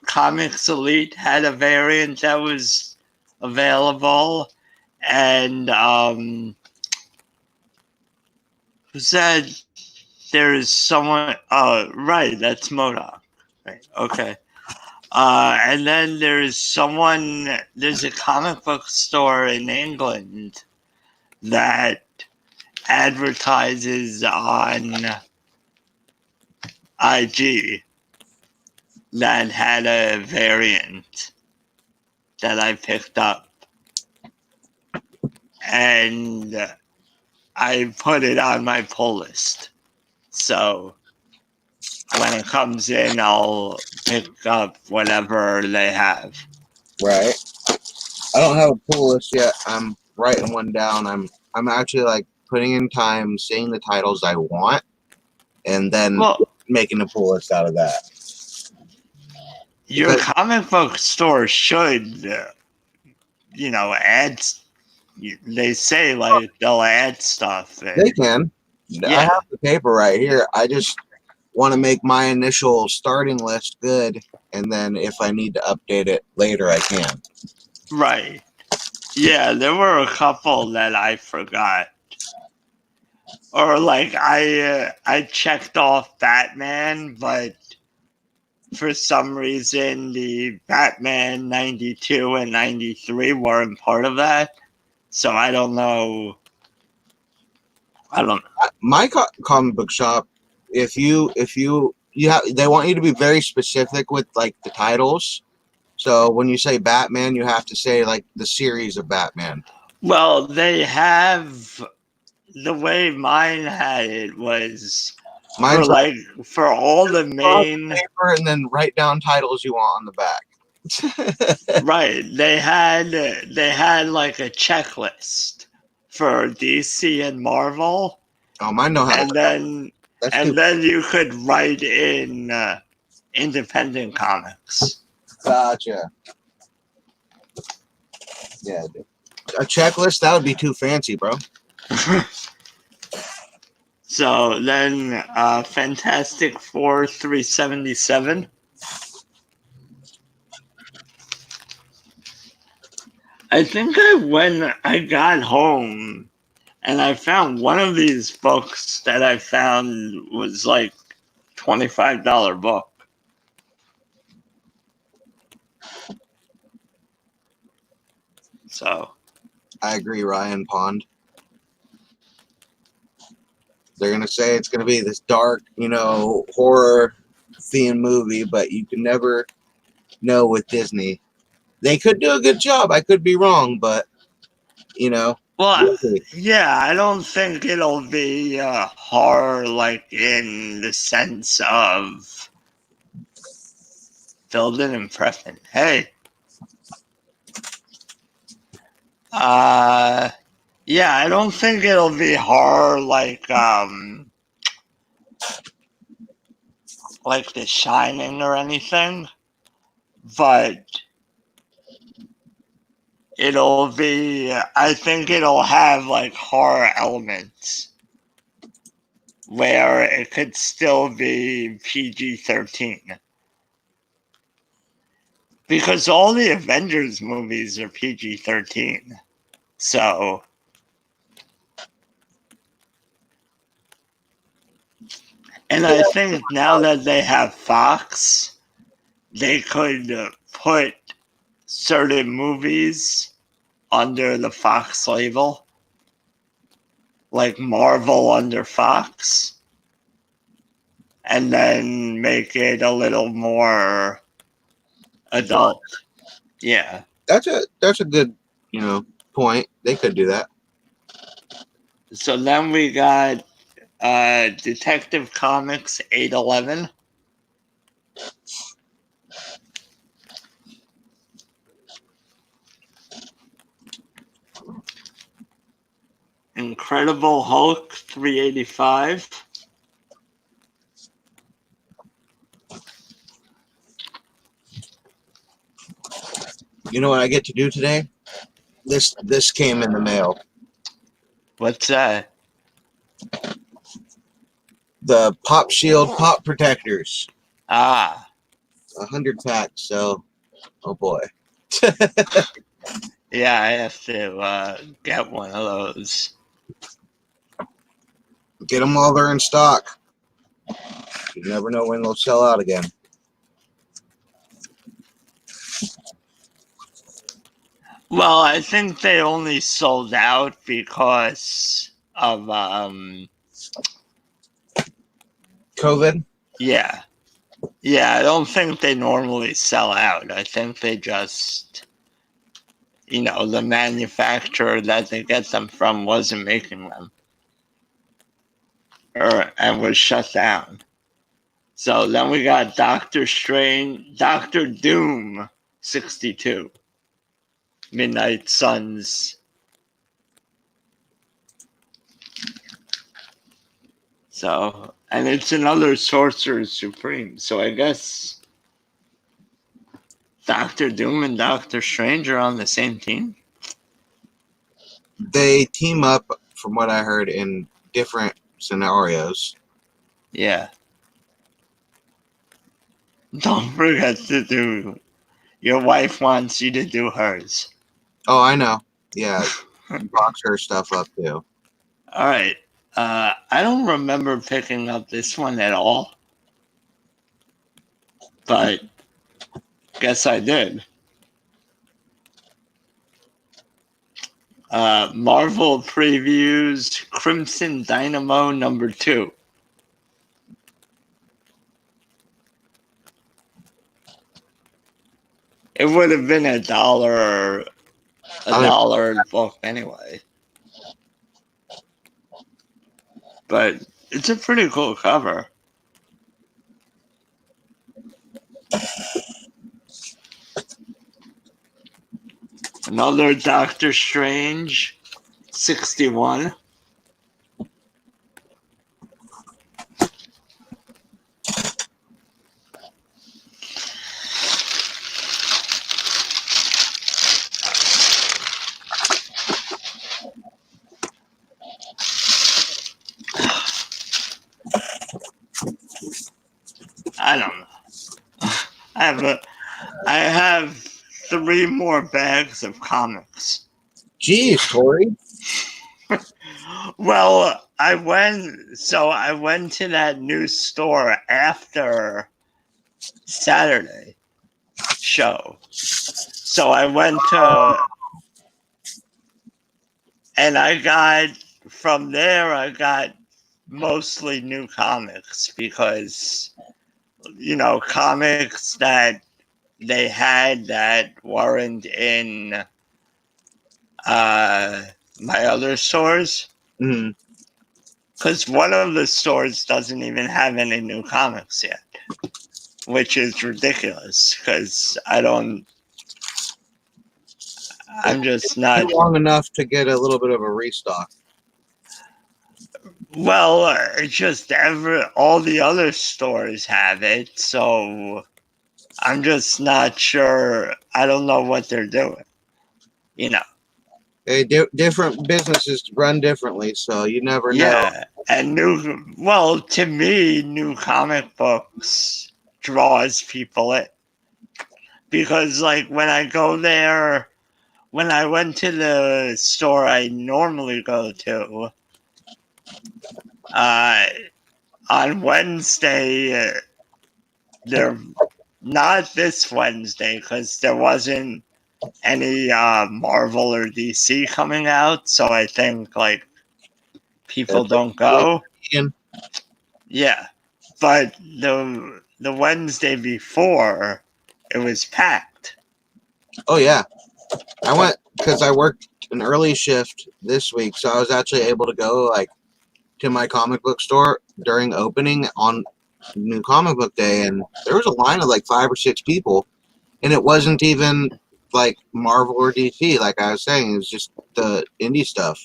Comics Elite had a variant that was available, and who said there is someone? Right, that's MODOK. Right, okay. And then there's someone. There's a comic book store in England that advertises on IG that had a variant that I picked up, and I put it on my pull list. So when it comes in, I'll pick up whatever they have. Right. I don't have a pull list yet. I'm writing one down. I'm actually like putting in time, seeing the titles I want, and then making a pull list out of that. Your comic book store should, add. They say like they'll add stuff. They can. Yeah. I have the paper right here. I just want to make my initial starting list good, and then if I need to update it later, I can. Right. Yeah, there were a couple that I forgot. Or like I checked off Batman, but for some reason the Batman 92 and 93 weren't part of that. So I don't know. My comic book shop, if you have, they want you to be very specific with like the titles. So when you say Batman, you have to say like the series of Batman. Well, they have, the way mine had it was for all the main paper, and then write down titles you want on the back. Right. They had like a checklist for DC and Marvel. Oh, mine don't have. And then you could write in independent comics. Gotcha. Yeah, a checklist, that would be too fancy, bro. So then Fantastic Four 377. I think when I got home and I found one of these books that I found was like $25 book. So I agree, Ryan Pond. They're gonna say it's gonna be this dark, horror themed movie, but you can never know with Disney. They could do a good job. I could be wrong, but Well, yeah, I don't think it'll be horror like in the sense of build an impression. Hey. Yeah, I don't think it'll be horror like The Shining or anything, but it'll be, I think it'll have like horror elements where it could still be PG-13. Because all the Avengers movies are PG-13. So, and I think now that they have Fox, they could put certain movies under the Fox label, like Marvel under Fox, and then make it a little more adult. Yeah. That's a good, point. They could do that. So then we got Detective Comics 811. Incredible Hulk 385. You know what I get to do today? This came in the mail. What's that? The Pop Shield Pop Protectors. Ah. 100 packs, so oh boy. Yeah, I have to get one of those. Get them while they're in stock. You never know when they'll sell out again. Well, I think they only sold out because of COVID? yeah. Yeah, I don't think they normally sell out. I think they just, the manufacturer that they get them from wasn't making them. And was shut down. So then we got Doctor Doom 62. Midnight Suns. So, and it's another Sorcerer Supreme. So I guess Doctor Doom and Doctor Strange are on the same team? They team up, from what I heard, in different scenarios. Yeah. Don't forget to do. Your wife wants you to do hers. Oh, I know. Yeah, box her stuff up too. All right. I don't remember picking up this one at all, but guess I did. Marvel Previews Crimson Dynamo #2. It would have been a dollar book anyway. But it's a pretty cool cover. Another Doctor Strange 61. I don't know. I have 3 more bags of comics. Jeez, Tori. Well, I went to that new store after Saturday show. So I went to, and from there I got mostly new comics because, comics that they had that weren't in my other stores. Mm-hmm. Because one of the stores doesn't even have any new comics yet, which is ridiculous because I'm just not long enough to get a little bit of a restock. Well, it's just all the other stores have it, so I'm just not sure. I don't know what they're doing. Different businesses run differently, so you never know. Yeah, and to me, new comic books draws people in because like when I go there, when I went to the store I normally go to, uh, on Wednesday, they're not this Wednesday because there wasn't any Marvel or DC coming out, so I think like people don't go. Yeah, but the Wednesday before, it was packed. Oh yeah, I went because I worked an early shift this week, so I was actually able to go like to my comic book store during opening on New Comic Book Day, and there was a line of like 5 or 6 people, and it wasn't even like Marvel or DC. Like I was saying, it was just the indie stuff.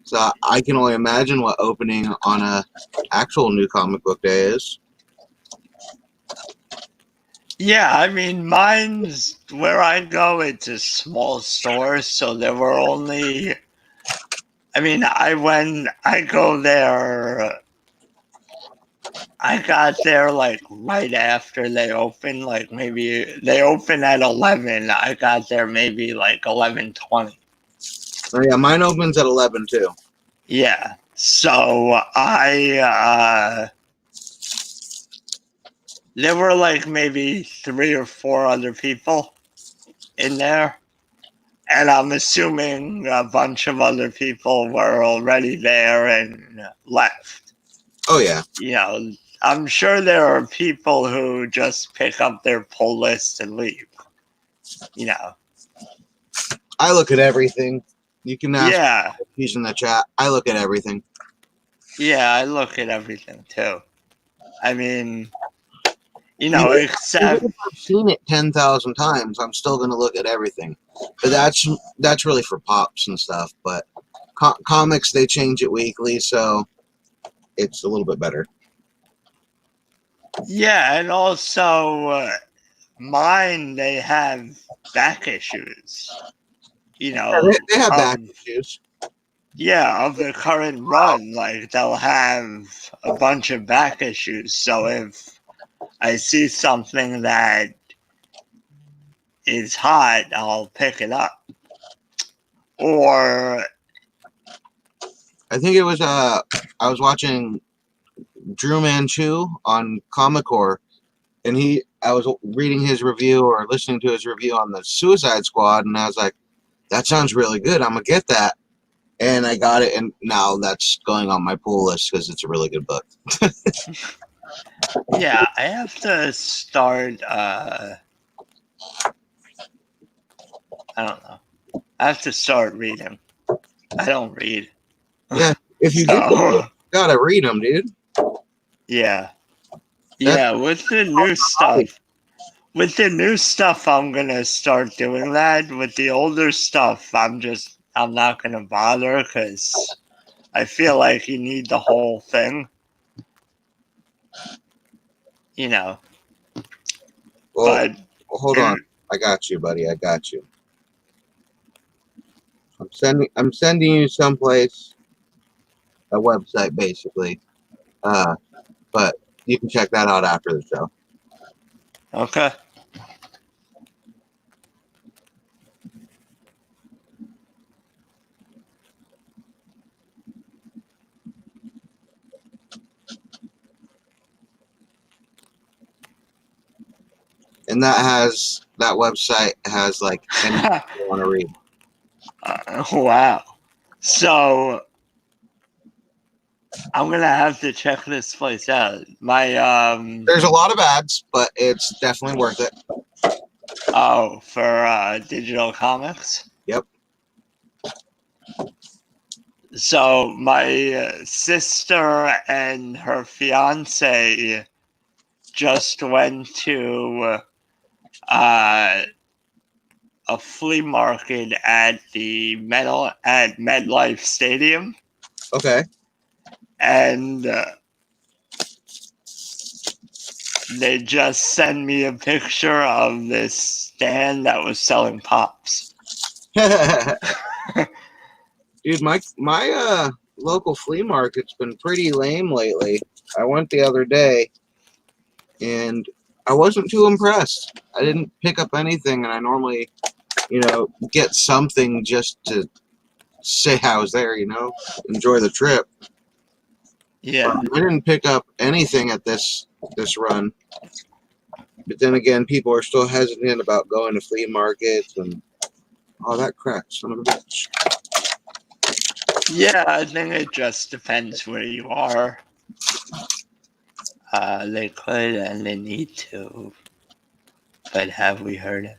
So I can only imagine what opening on a actual New Comic Book Day is. Yeah, I mean, mine's where I go, it's a small store, so there were only. I mean, I go there. I got there like right after they opened, like maybe they open at 11. I got there maybe like 11:20. Oh yeah, mine opens at 11 too. Yeah, so there were like maybe 3 or 4 other people in there. And I'm assuming a bunch of other people were already there and left. Oh yeah. You know, I'm sure there are people who just pick up their pull list and leave. You know. I look at everything. You can ask Yeah. in the chat. I look at everything. Yeah, I look at everything too. I mean, Even except if I've seen it 10,000 times, I'm still gonna look at everything. But that's really for pops and stuff. But comics, they change it weekly, so it's a little bit better. yeah, and also mine they have back issues. Yeah, they have back issues. Yeah, of the current run, like they'll have a bunch of back issues. So if I see something that is hot, I'll pick it up. Or I think it was I was watching Drew Manchu on Comic Core, and I was reading his review or listening to his review on the Suicide Squad, and I was like, that sounds really good. I'm gonna get that. And I got it, and now that's going on my pull list because it's a really good book. yeah, I have to start I don't know. I have to start reading. I don't read. Yeah, if you So, get them, you gotta read them, dude. yeah. That's Yeah, with the new stuff. With the new stuff, I'm gonna start doing that. With the older stuff, I'm not gonna bother because I feel like you need the whole thing. You know. Well, But hold on. I got you, buddy. I got you. I'm sending you someplace, a website basically. But you can check that out after the show. Okay. And that website has like anything you want to read. Wow. So I'm gonna have to check this place out. There's a lot of ads, but it's definitely worth it. Oh, for digital comics. Yep. So my sister and her fiance just went to a flea market at MetLife Stadium. Okay. And they just sent me a picture of this stand that was selling pops. Dude, my local flea market's been pretty lame lately. I went the other day, and I wasn't too impressed. I didn't pick up anything, and I normally, get something just to say I was there. Enjoy the trip. Yeah. I didn't pick up anything at this run. But then again, people are still hesitant about going to flea markets and all that crap. Son of a bitch. Yeah, I think it just depends where you are. They could and they need to. But have we heard it?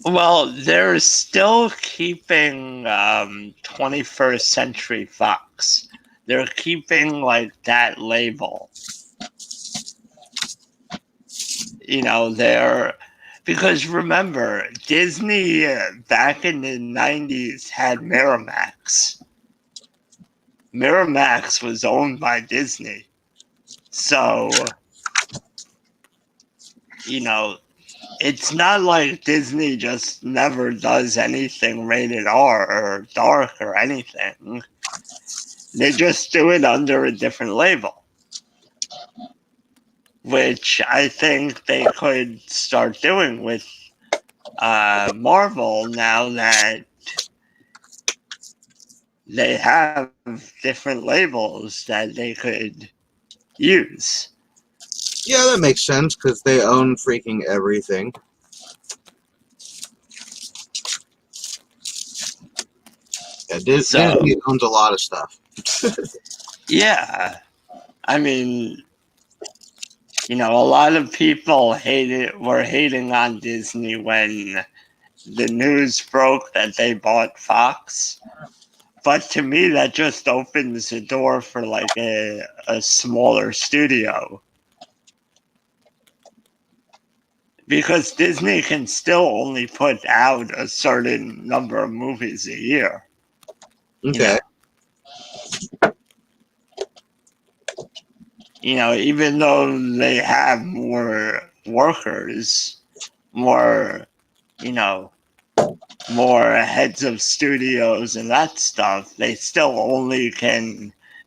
Well, they're still keeping 21st Century Fox. They're keeping like that label. They're because remember, Disney back in the 90s had Miramax. Miramax was owned by Disney. So, it's not like Disney just never does anything rated R or dark or anything. They just do it under a different label, which I think they could start doing with Marvel now that they have different labels that they could use. Yeah, that makes sense because they own freaking everything. Yeah, Disney owns a lot of stuff. Yeah. I mean, a lot of people were hating on Disney when the news broke that they bought Fox. But to me, that just opens the door for like a smaller studio. Because Disney can still only put out a certain number of movies a year. Okay. Even though they have more workers, more, more heads of studios and that stuff, they still only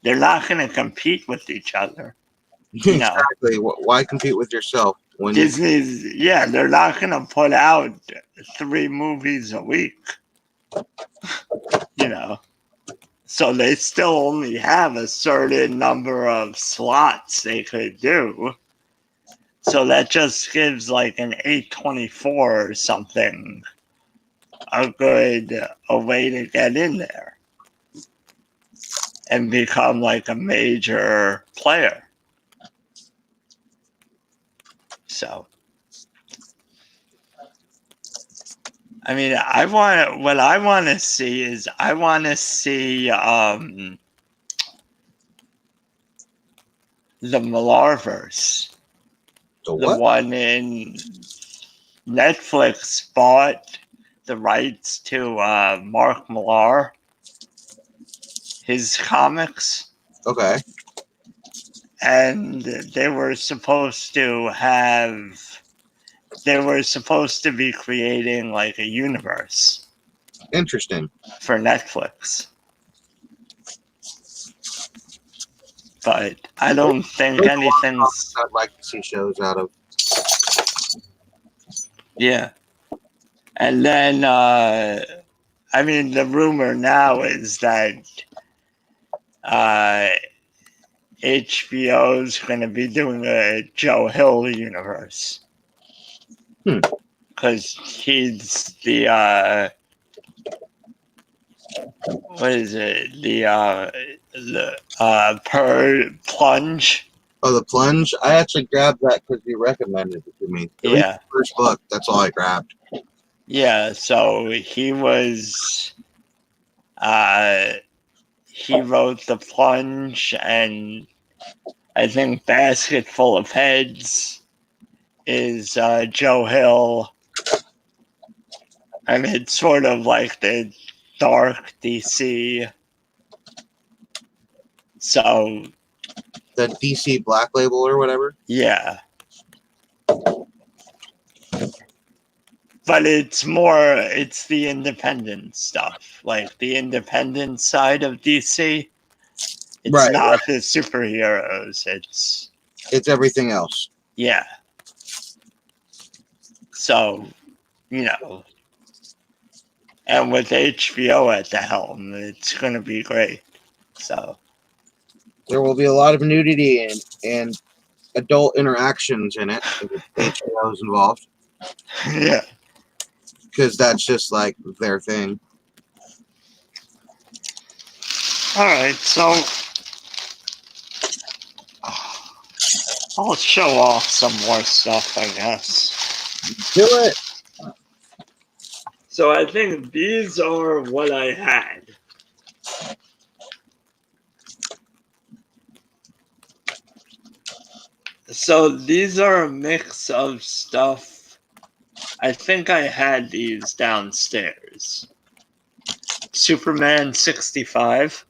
they're not going to compete with each other. Exactly. Why compete with yourself when they're not going to put out 3 movies a week. So they still only have a certain number of slots they could do. So that just gives like an 824 or something a way to get in there and become like a major player. So, I mean, what I want to see is I want to see the Millarverse. The The what? one in Netflix bought the rights to Mark Millar, his comics. Okay. And they were supposed to be creating like a universe. Interesting. For Netflix. But I don't think anything's... I'd like to see shows out of. Yeah. And then, I mean, the rumor now is that HBO's going to be doing a Joe Hill universe. Because he's the, what is it? The Plunge. Oh, The Plunge? I actually grabbed that because you recommended it to me. Yeah. The first book, that's all I grabbed. Yeah, so he was... he wrote The Plunge, and I think Basket Full of Heads is Joe Hill. I mean, it's sort of like the dark DC. So... The DC Black Label or whatever? Yeah. But it's the independent stuff. Like, the independent side of DC. It's Right, not the superheroes. it's everything else. Yeah. So, you know, and with HBO at the helm, it's going to be great. So, There will be a lot of nudity and adult interactions in it if HBO is involved, yeah. because that's just like their thing. All right. So, I'll show off some more stuff, I guess. Do it. So, I think these are what I had. So, these are a mix of stuff. I think I had these downstairs. Superman 65.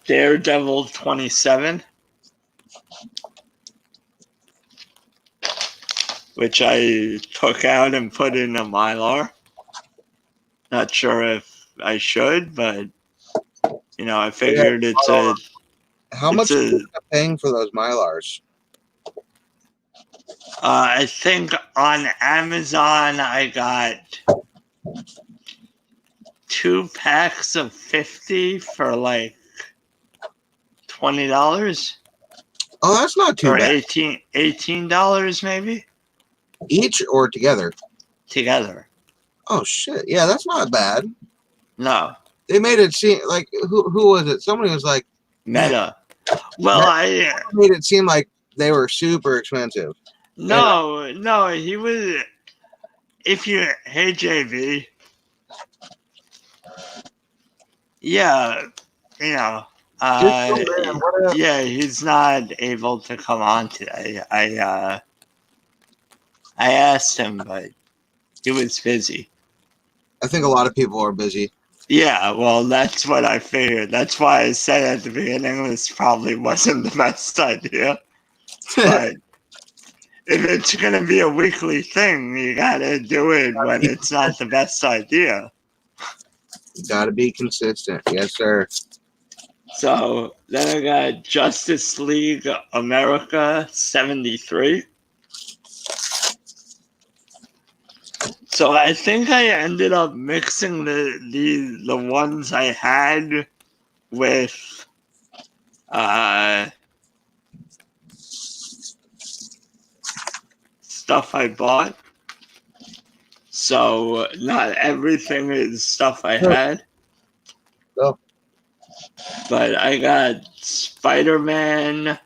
Daredevil 27, which I took out and put in a Mylar. Not sure if I should, but I figured How much are you paying for those Mylars? I think on Amazon I got 2 packs of 50 for like $20 Oh, that's not too or bad. $18 maybe Each or together? together. Oh shit! Yeah, that's not bad. No, They made it seem like who was it? Somebody was like, Meta. Well, I made it seem like they were super expensive. no, he was. If you hey JV, yeah, you know, yeah, he's not able to come on today. I asked him, but he was busy. I think a lot of people are busy. Yeah, well, that's what I figured. That's why I said at the beginning this probably wasn't the best idea. But if it's gonna be a weekly thing, you gotta do it when it's not the best idea. You gotta be consistent. Yes, sir. So then I got Justice League America 73. So I think I ended up mixing the ones I had with stuff I bought. So not everything is stuff I had. Oh. But I got Spider-Man.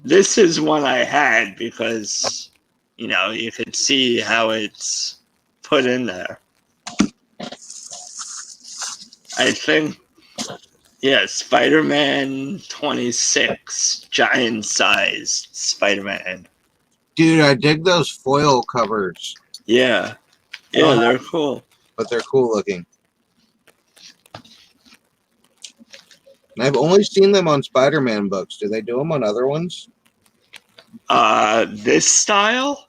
This is one I had because, you could see how it's put in there. I think, yeah, Spider-Man 26, giant-sized Spider-Man. Dude, I dig those foil covers. Yeah, they're cool. But they're cool looking. And I've only seen them on Spider-Man books. Do they do them on other ones? This style?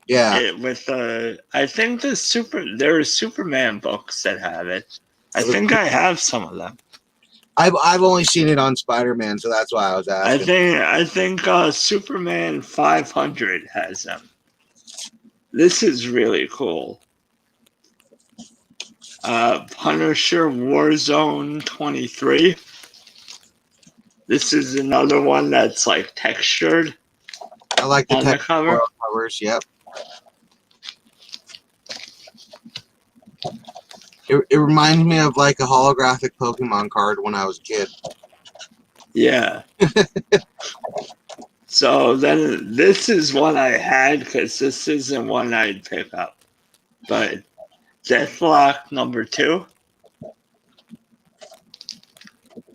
Yeah. I think there are Superman books that have it. I think I have some of them. I've only seen it on Spider-Man, so that's why I was asking. I think Superman 500 has them. This is really cool. Punisher Warzone 23. This is another one that's like textured. I like the textured cover. Covers. Yep. It reminds me of like a holographic Pokemon card when I was a kid. Yeah. So then this is one I had because this isn't one I'd pick up. But Deathlock #2.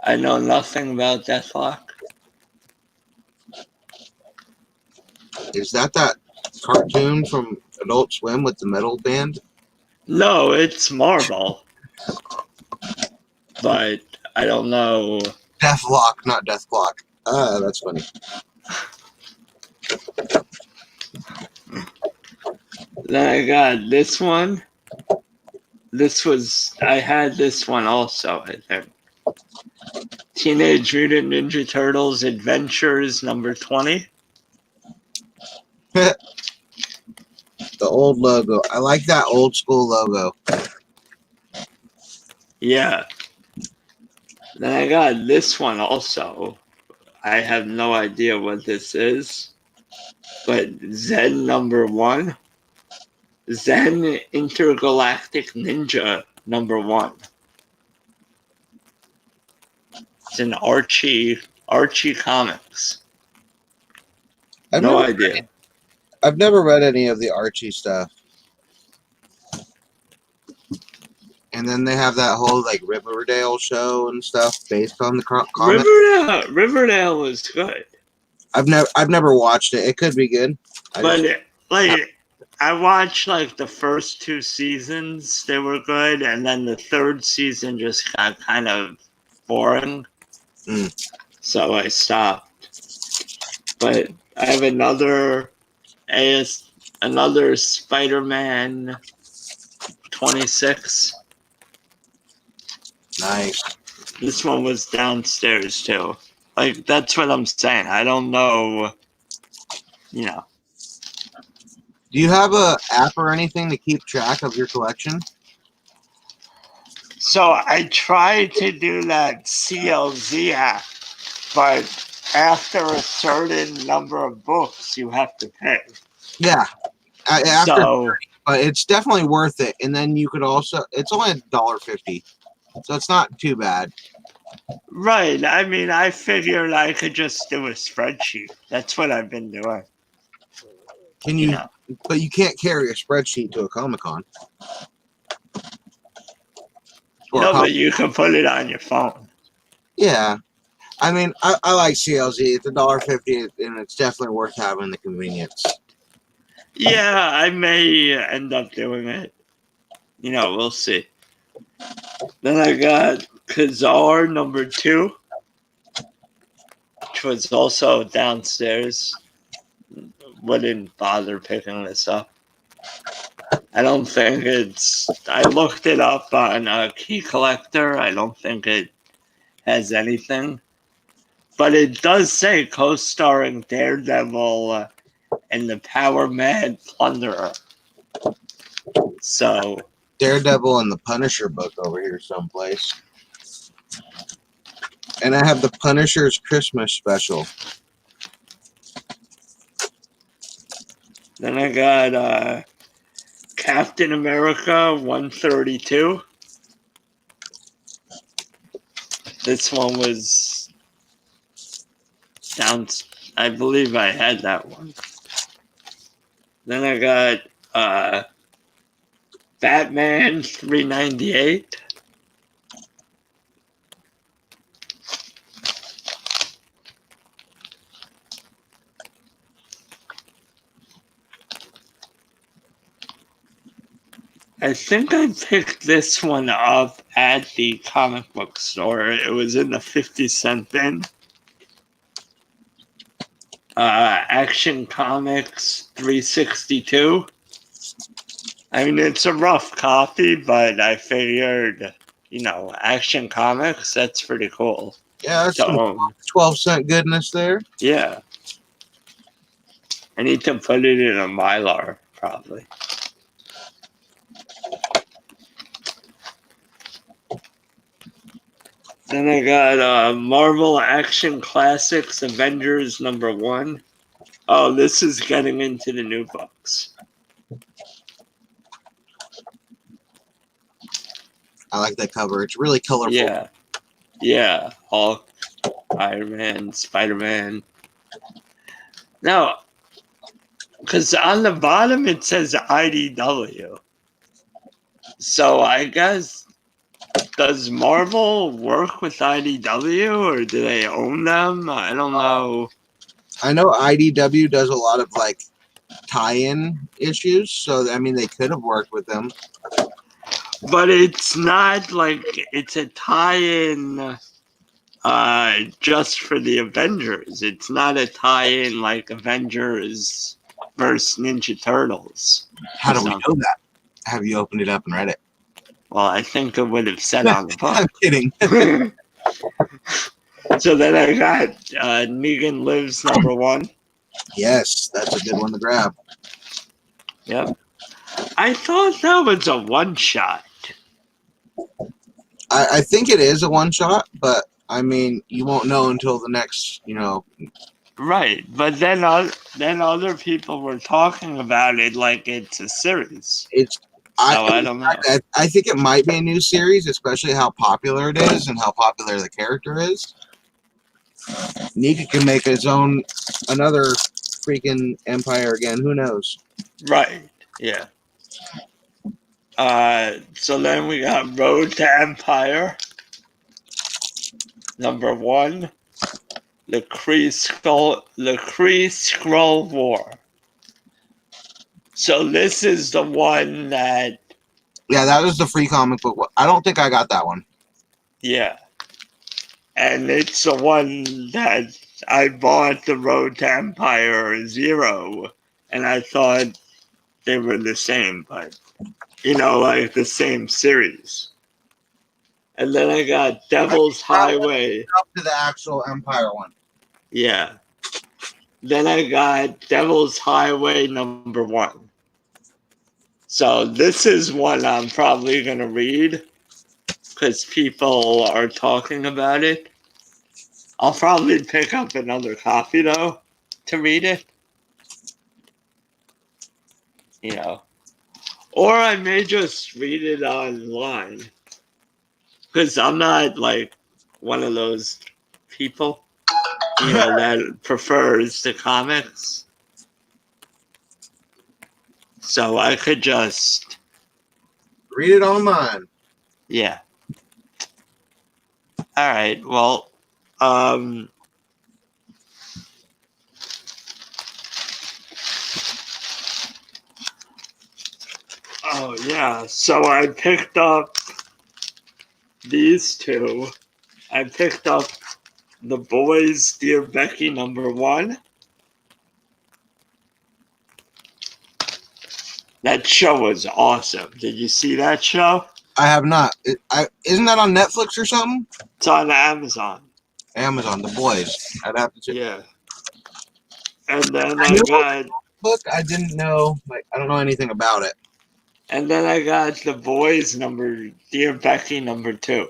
I know nothing about Deathlock. Is that cartoon from Adult Swim with the metal band? No, it's Marvel. But I don't know. Deathlock, not Deathlock. That's funny. Then I got this one. I had this one also, I think. Teenage Mutant Ninja Turtles Adventures number 20. The old logo. I like that old school logo. Yeah. Then I got this one also. I have no idea what this is. But Zen number 1. Zen Intergalactic Ninja number 1. It's an Archie comics. I've No never idea. I've never read any of the Archie stuff. And then they have that whole like Riverdale show and stuff based on the comic. Riverdale was good. I've never watched it. It could be good. But I watched like the first 2 seasons, they were good, and then the 3rd season just got kind of boring. So I stopped. But I have another Spider-Man 26. Nice. This one was downstairs too. Like, that's what I'm saying. I don't know, you know. Do you have a app or anything to keep track of your collection? So I tried to do that CLZ app, but after a certain number of books, you have to pay. Yeah. So, but it's definitely worth it. And then you could also, it's only $1.50, so it's not too bad. right. I mean, I figured I could just do a spreadsheet. That's what I've been doing. Can you? Know. But you can't carry a spreadsheet to a Comic-Con. No, but you can put it on your phone. Yeah. I mean, I like CLZ. It's $1.50, and it's definitely worth having the convenience. Yeah, I may end up doing it. You know, we'll see. Then I got Kazar number 2, which was also downstairs. Wouldn't bother picking this up. I don't think I looked it up on Key Collector. I don't think it has anything. But it does say co-starring Daredevil and the Power Mad Plunderer. So Daredevil and the Punisher book over here someplace. And I have the Punisher's Christmas special. Then I got Captain America 132. This one was down. I believe I had that one. Then I got Batman 398. I think I picked this one up at the comic book store. It was in the 50-cent bin. Action Comics 362. I mean, it's a rough copy, but I figured, you know, Action Comics, that's pretty cool. Yeah, that's some 12-cent goodness there. Yeah. I need to put it in a Mylar, probably. Then I got Marvel Action Classics Avengers number 1. Oh, this is getting into the new books. I like that cover. It's really colorful. Yeah. Yeah. Hulk, Iron Man, Spider-Man. Now, because on the bottom it says IDW. So I guess, does Marvel work with IDW or do they own them? I don't know. I know IDW does a lot of like tie-in issues, so I mean they could have worked with them. But it's not like it's a tie-in just for the Avengers. It's not a tie-in like Avengers versus Ninja Turtles. How do we So, know that? Have you opened it up and read it? well, I think it would have said on the I'm book. kidding. So then I got Negan Lives #1. Yes, that's a good one to grab. Yep. I thought that was a one-shot. I think it is a one shot, but I mean, you won't know until the next, Right, but then other people were talking about it like it's a series. it's. So I don't know. I think it might be a new series, especially how popular it is and how popular the character is. Nika can make his own another freaking empire again. Who knows? Right. Yeah. So then we got Road to Empire #1, the Kree Skrull War. So this is the one that, Yeah, that is the free comic book. I don't think I got that one. yeah, and it's the one that I bought the Road to Empire 0, and I thought they were the same, but like the same series. And then I got Devil's Highway. Up to the actual Empire one. Yeah. Then I got Devil's Highway #1. So this is one I'm probably going to read because people are talking about it. I'll probably pick up another copy, though, to read it. Or I may just read it online because I'm not like one of those people, that prefers the comics. So I could just read it online. Yeah. All right. Well, oh yeah. So I picked up these two. I picked up The Boys, Dear Becky #1. That show was awesome. Did you see that show? I have not. Isn't that on Netflix or something? It's on Amazon. Amazon, The Boys. I'd have to check. Yeah. And then I I knew got book. I didn't know. I don't know anything about it. The Boys Dear Becky #2.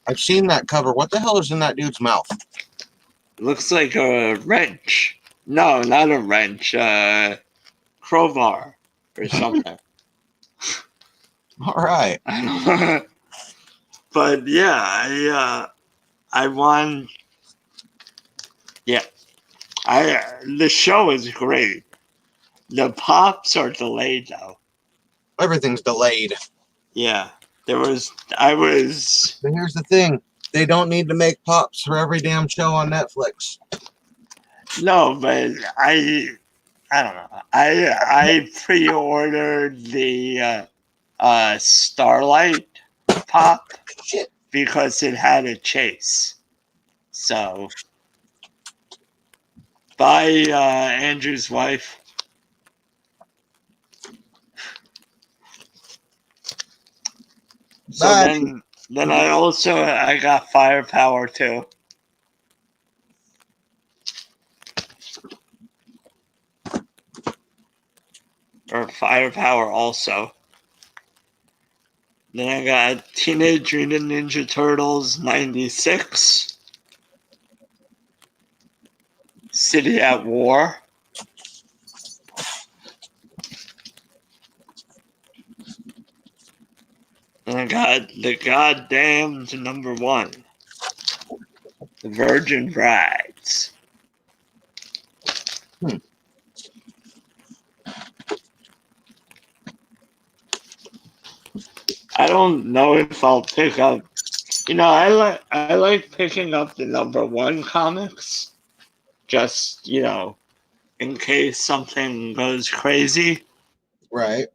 I've seen that cover. What the hell is in that dude's mouth? Looks like a wrench. No, not a wrench. Crowbar or something. All right. But yeah, I won. Yeah, the show is great. The pops are delayed though. Everything's delayed. Yeah, I was. But here's the thing: they don't need to make pops for every damn show on Netflix. No, but I don't know. I pre-ordered the Starlight pop Shit. because it had a chase. So, bye, Andrew's wife. So Bye. then I got Firepower too. Or Firepower also. Then I got Teenage Mutant Ninja Turtles '96. City at War. And I got the goddamned #1. The Virgin Brides. I don't know if I'll pick up. I like picking up the #1 comics, just in case something goes crazy. Right.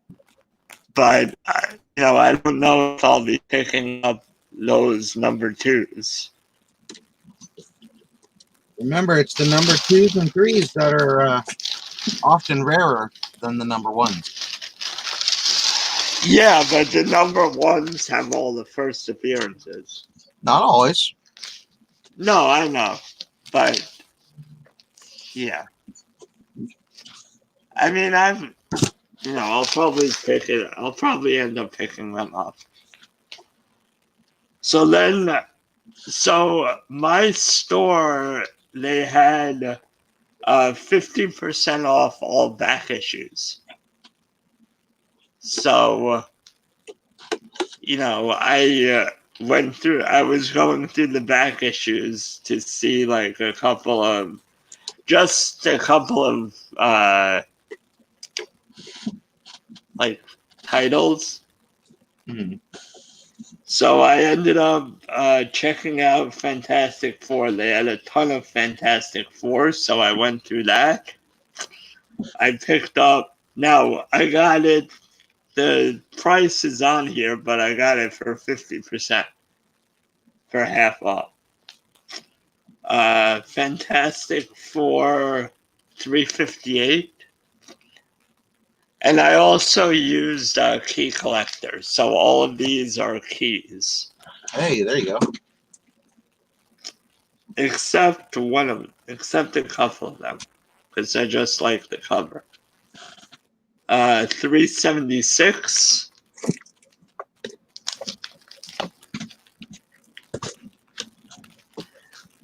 But I don't know if I'll be picking up those #2s. Remember, it's the #2s and 3s that are often rarer than the number ones. Yeah, but the number ones have all the first appearances. Not always. No, I know, but yeah. I mean, I'll probably pick it. I'll probably end up picking them up. So my store, they had 50% off all back issues. So, I I was going through the back issues to see like just a couple of like titles. Mm-hmm. So I ended up checking out Fantastic Four. They had a ton of Fantastic Four, so I went through that. I picked up. Now I got it. The price is on here, but I got it for 50%, for half off. Fantastic Four, $358. And I also used key collectors, so all of these are keys. Hey, there you go. Except a couple of them, because I just like the cover. 376.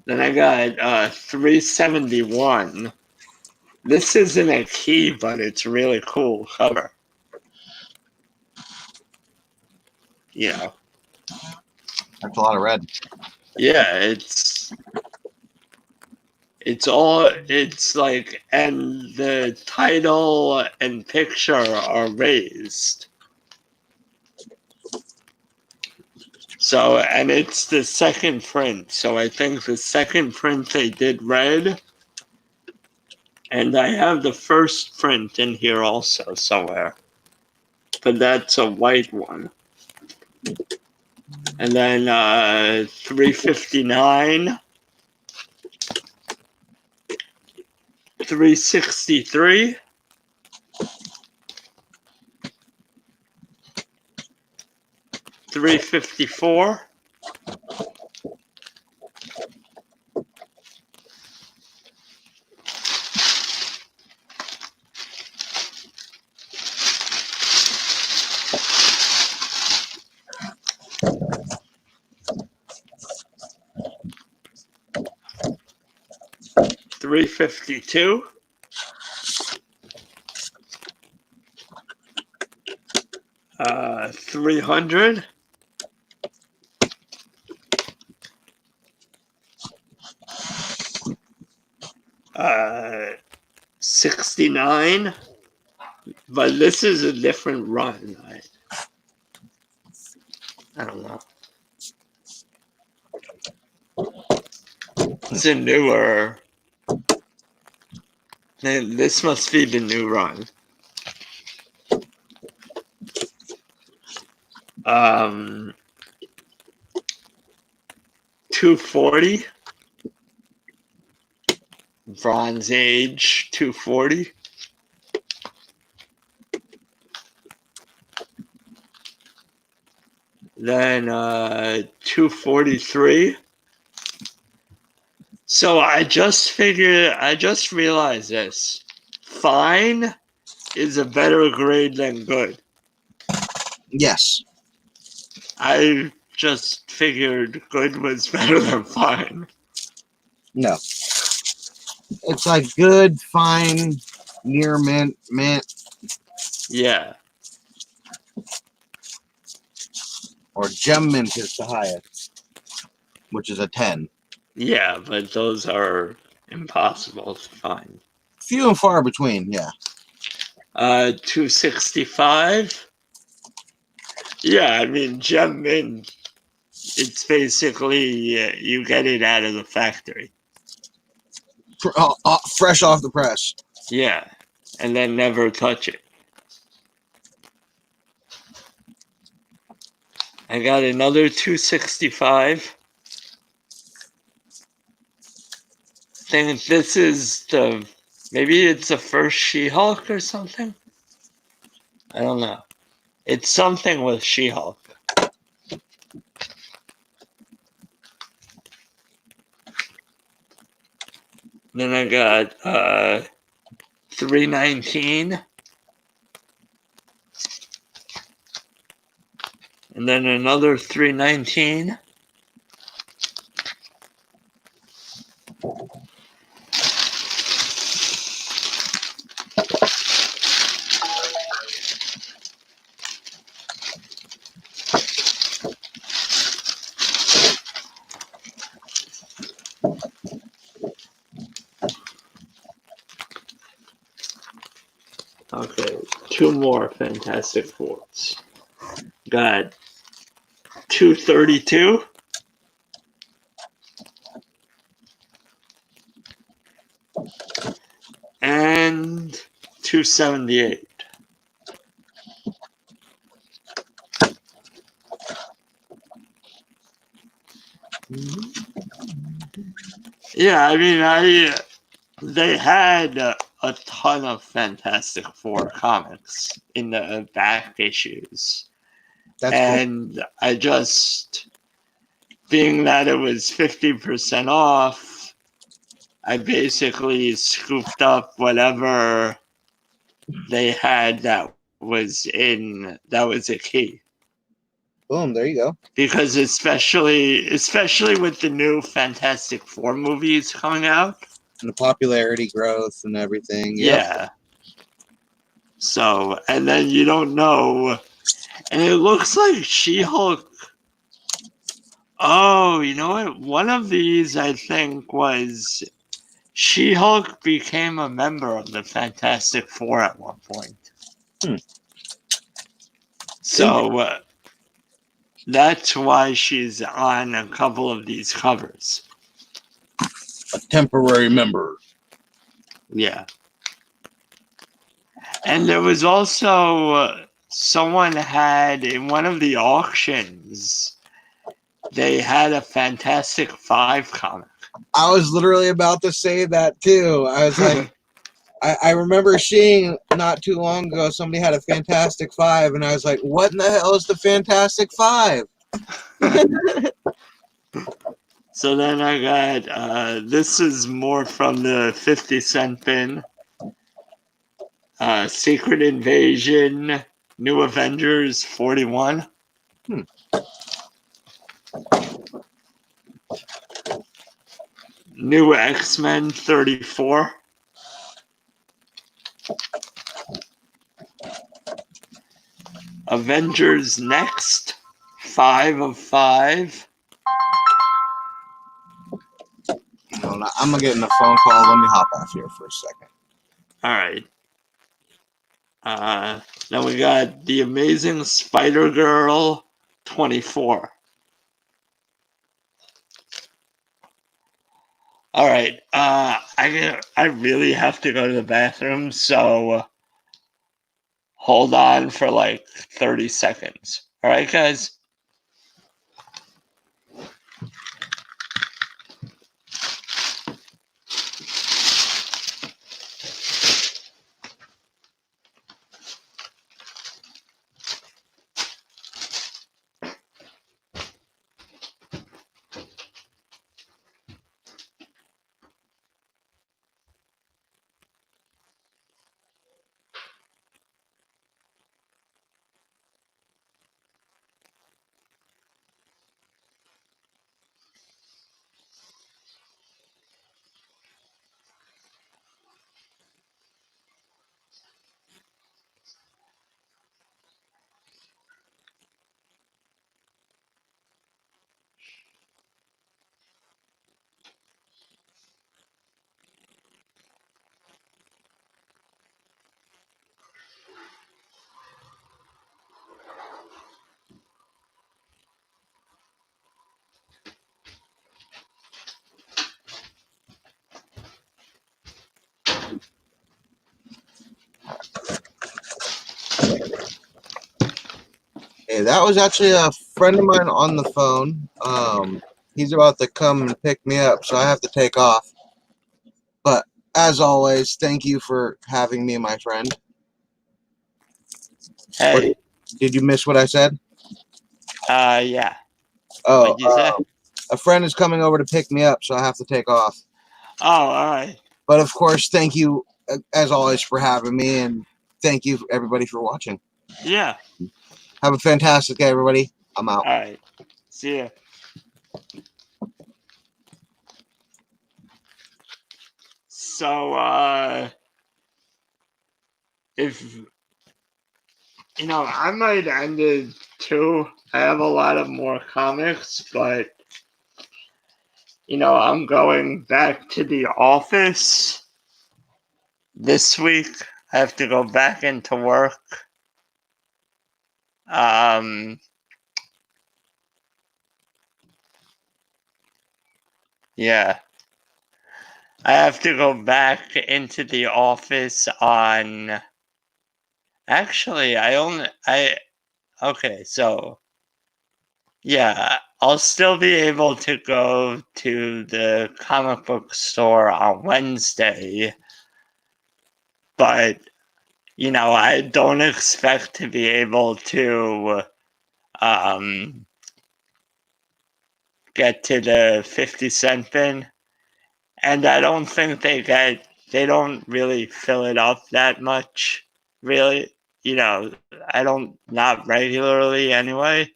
Then I got 371. This isn't a key, but it's really cool cover. That's a lot of red. Yeah, it's like, and the title and picture are raised. So, and it's the second print. So I think the second print they did red. And I have the first print in here also somewhere. But that's a white one. And then 359. 363. 354. 352. 300. 69. But this is a different run. I don't know. It's a newer. This must be the new run. 240. Bronze Age 240. Then 243. So I just realized this. Fine is a better grade than good. Yes. I just figured good was better than fine. No. It's like good, fine, near mint. Yeah. Or gem mint is the highest, which is a 10. Yeah, but those are impossible to find. Few and far between, yeah. 265. Yeah, I mean, gem mint, it's basically you get it out of the factory. Fresh off the press. Yeah, and then never touch it. I got another 265. I think this is the Maybe it's the first She-Hulk or something? I don't know. It's something with She-Hulk. Then I got 319. And then another 319. Okay, two more Fantastic Fours. Got 232. And 278. Yeah, I mean, they had a ton of Fantastic Four comics in the back issues. That's cool. And I just, being that it was 50% off, I basically scooped up whatever they had that was a key. Boom, there you go. Because especially with the new Fantastic Four movies coming out. And the popularity growth and everything. Yep. Yeah. So, and then you don't know, and it looks like She-Hulk. Oh, you know what? One of these, I think, was She-Hulk became a member of the Fantastic Four at one point. So that's why she's on a couple of these covers. A temporary member. Yeah. And there was also someone had in one of the auctions, they had a Fantastic Five comic. I was literally about to say that too. I was like, I remember seeing not too long ago somebody had a Fantastic Five, and I was like, what in the hell is the Fantastic Five? So then I got, this is more from the 50-cent bin. Secret Invasion, New Avengers 41. New X-Men 34. Avengers Next, 5 of 5. Hold on, I'm getting a phone call. Let me hop off here for a second. All right. Then we got The Amazing Spider-Girl 24. All right. I really have to go to the bathroom, so hold on for like 30 seconds. All right, guys? Hey, that was actually a friend of mine on the phone. He's about to come and pick me up, so I have to take off. But as always, thank you for having me, my friend. Hey, Did you miss what I said? yeah. Oh, What'd you say? a friend is coming over to pick me up, so I have to take off. Oh, all right. But of course, thank you, as always, for having me, and thank you, everybody, for watching. Yeah. Have a fantastic day, everybody. I'm out. All right. See ya. So, if I might end it too. I have a lot of more comics, but I'm going back to the office this week. I have to go back into work. Um, yeah. I have to go back into the office on. Actually, okay, so yeah, I'll still be able to go to the comic book store on Wednesday, but I don't expect to be able to get to the 50-cent bin, and I don't think they don't really fill it up that much, really. I don't, not regularly anyway.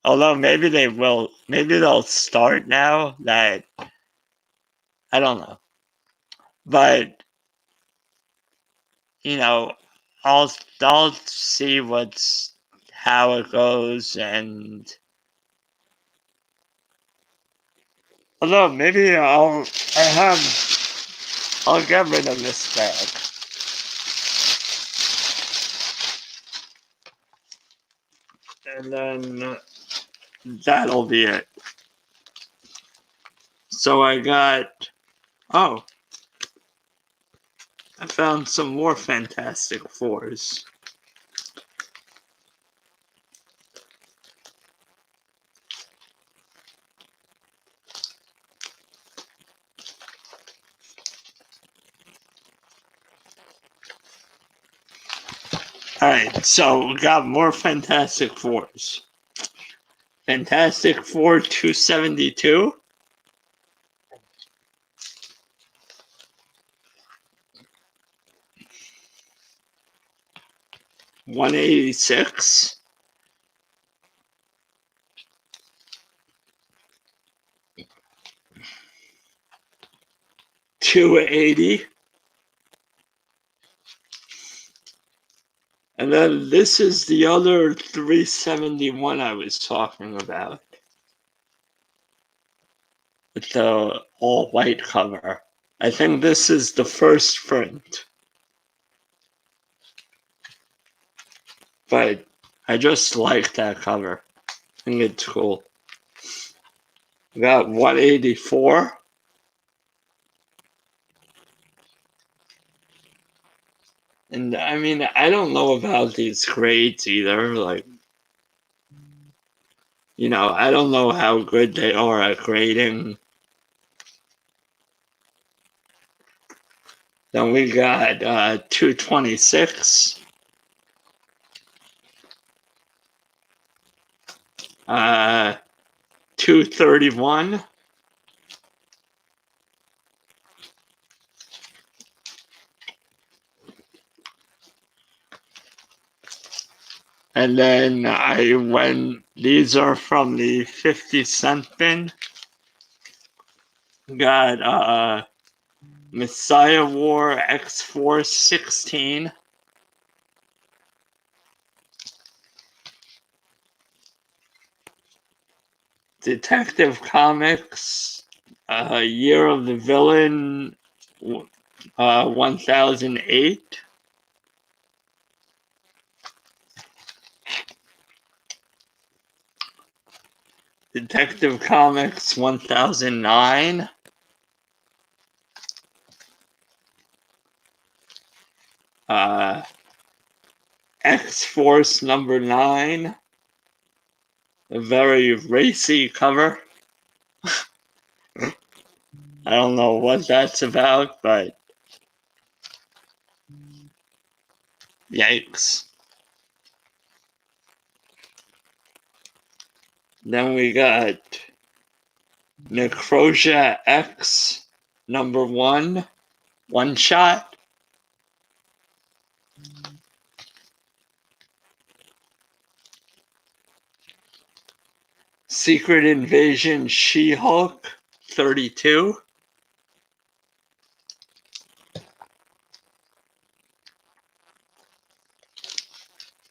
Although maybe they will, maybe they'll start now. That I don't know, but you know, I'll see how it goes, and although maybe I'll get rid of this bag, and then that'll be it. So oh, I found some more Fantastic Fours. Alright, so we got more Fantastic Fours. Fantastic Four 272. $186. 280. And then this is the other 371 I was talking about. With the all white cover. I think this is the first print. But I just like that cover. I think it's cool. We got 184. And I mean, I don't know about these grades either. Like, I don't know how good they are at grading. Then we got 226. 231. And then these are from the 50-cent bin. Got Messiah War X-Force 16. Detective Comics, Year of the Villain 1008. Detective Comics 1009. X-Force number 9. A very racy cover. I don't know what that's about, but yikes. Then we got Necrosia X #1, one shot. Secret Invasion She-Hulk 32.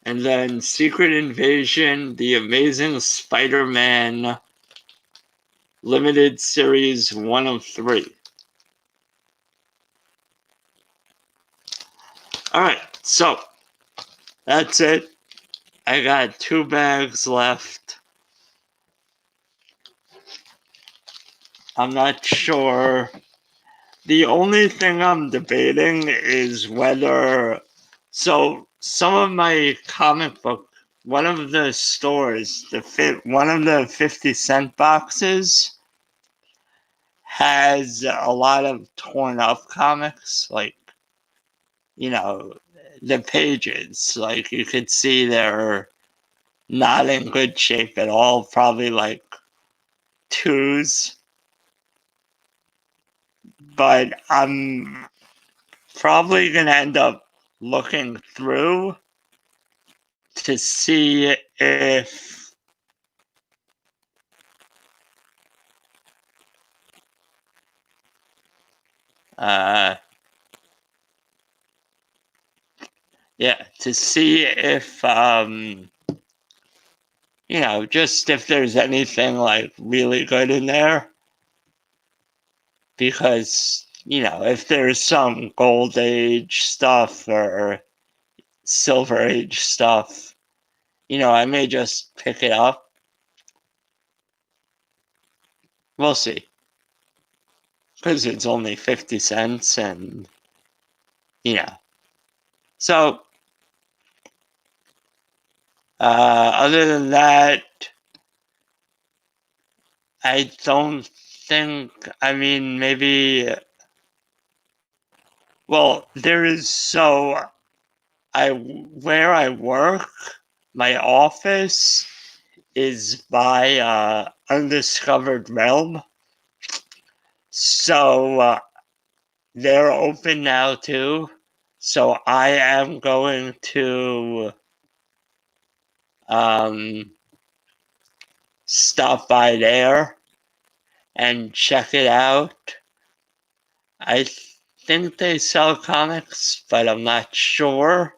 And then Secret Invasion The Amazing Spider-Man Limited Series 1 of 3. Alright, so that's it. I got 2 bags left. I'm not sure. The only thing I'm debating is whether. So, some of my comic book, one of the stores, one of the 50-cent boxes has a lot of torn up comics, like, you know, the pages. Like, you could see they're not in good shape at all, probably like 2s. But I'm probably going to end up looking through to see if to see if just if there's anything like really good in there, because if there's some gold age stuff or silver age stuff, I may just pick it up. We'll see, because it's only 50 cents, and so other than that, I don't think, I mean, maybe, well, there is, so where I work, my office is by Undiscovered Realm. So they're open now too. So I am going to stop by there and check it out. I think they sell comics, but I'm not sure.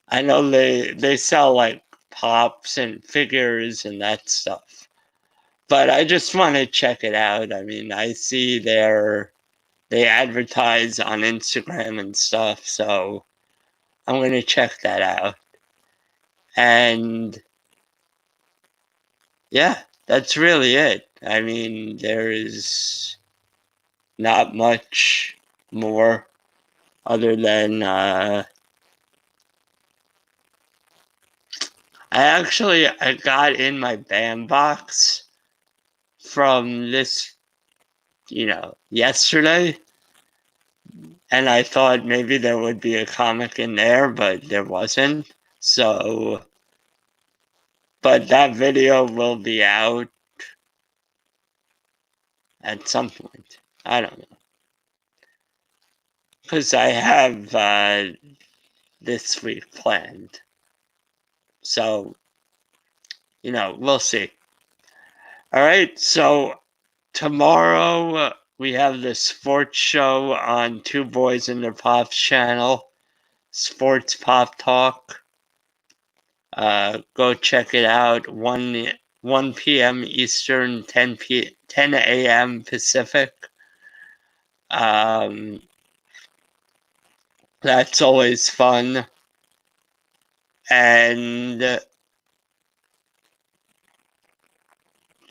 I know they sell like pops and figures and that stuff. But I just want to check it out. I mean, I see they advertise on Instagram and stuff, so I'm going to check that out. And yeah, that's really it. I mean, there is not much more other than I got in my BAM box from this, yesterday, and I thought maybe there would be a comic in there, but there wasn't. So, but that video will be out at some point. I don't know, because I have this week planned. So, we'll see. All right, so tomorrow we have the sports show on Two Boys and Their Pops channel, Sports Pop Talk. Go check it out. 1 p.m. Eastern, 10 a.m. Pacific. That's always fun. And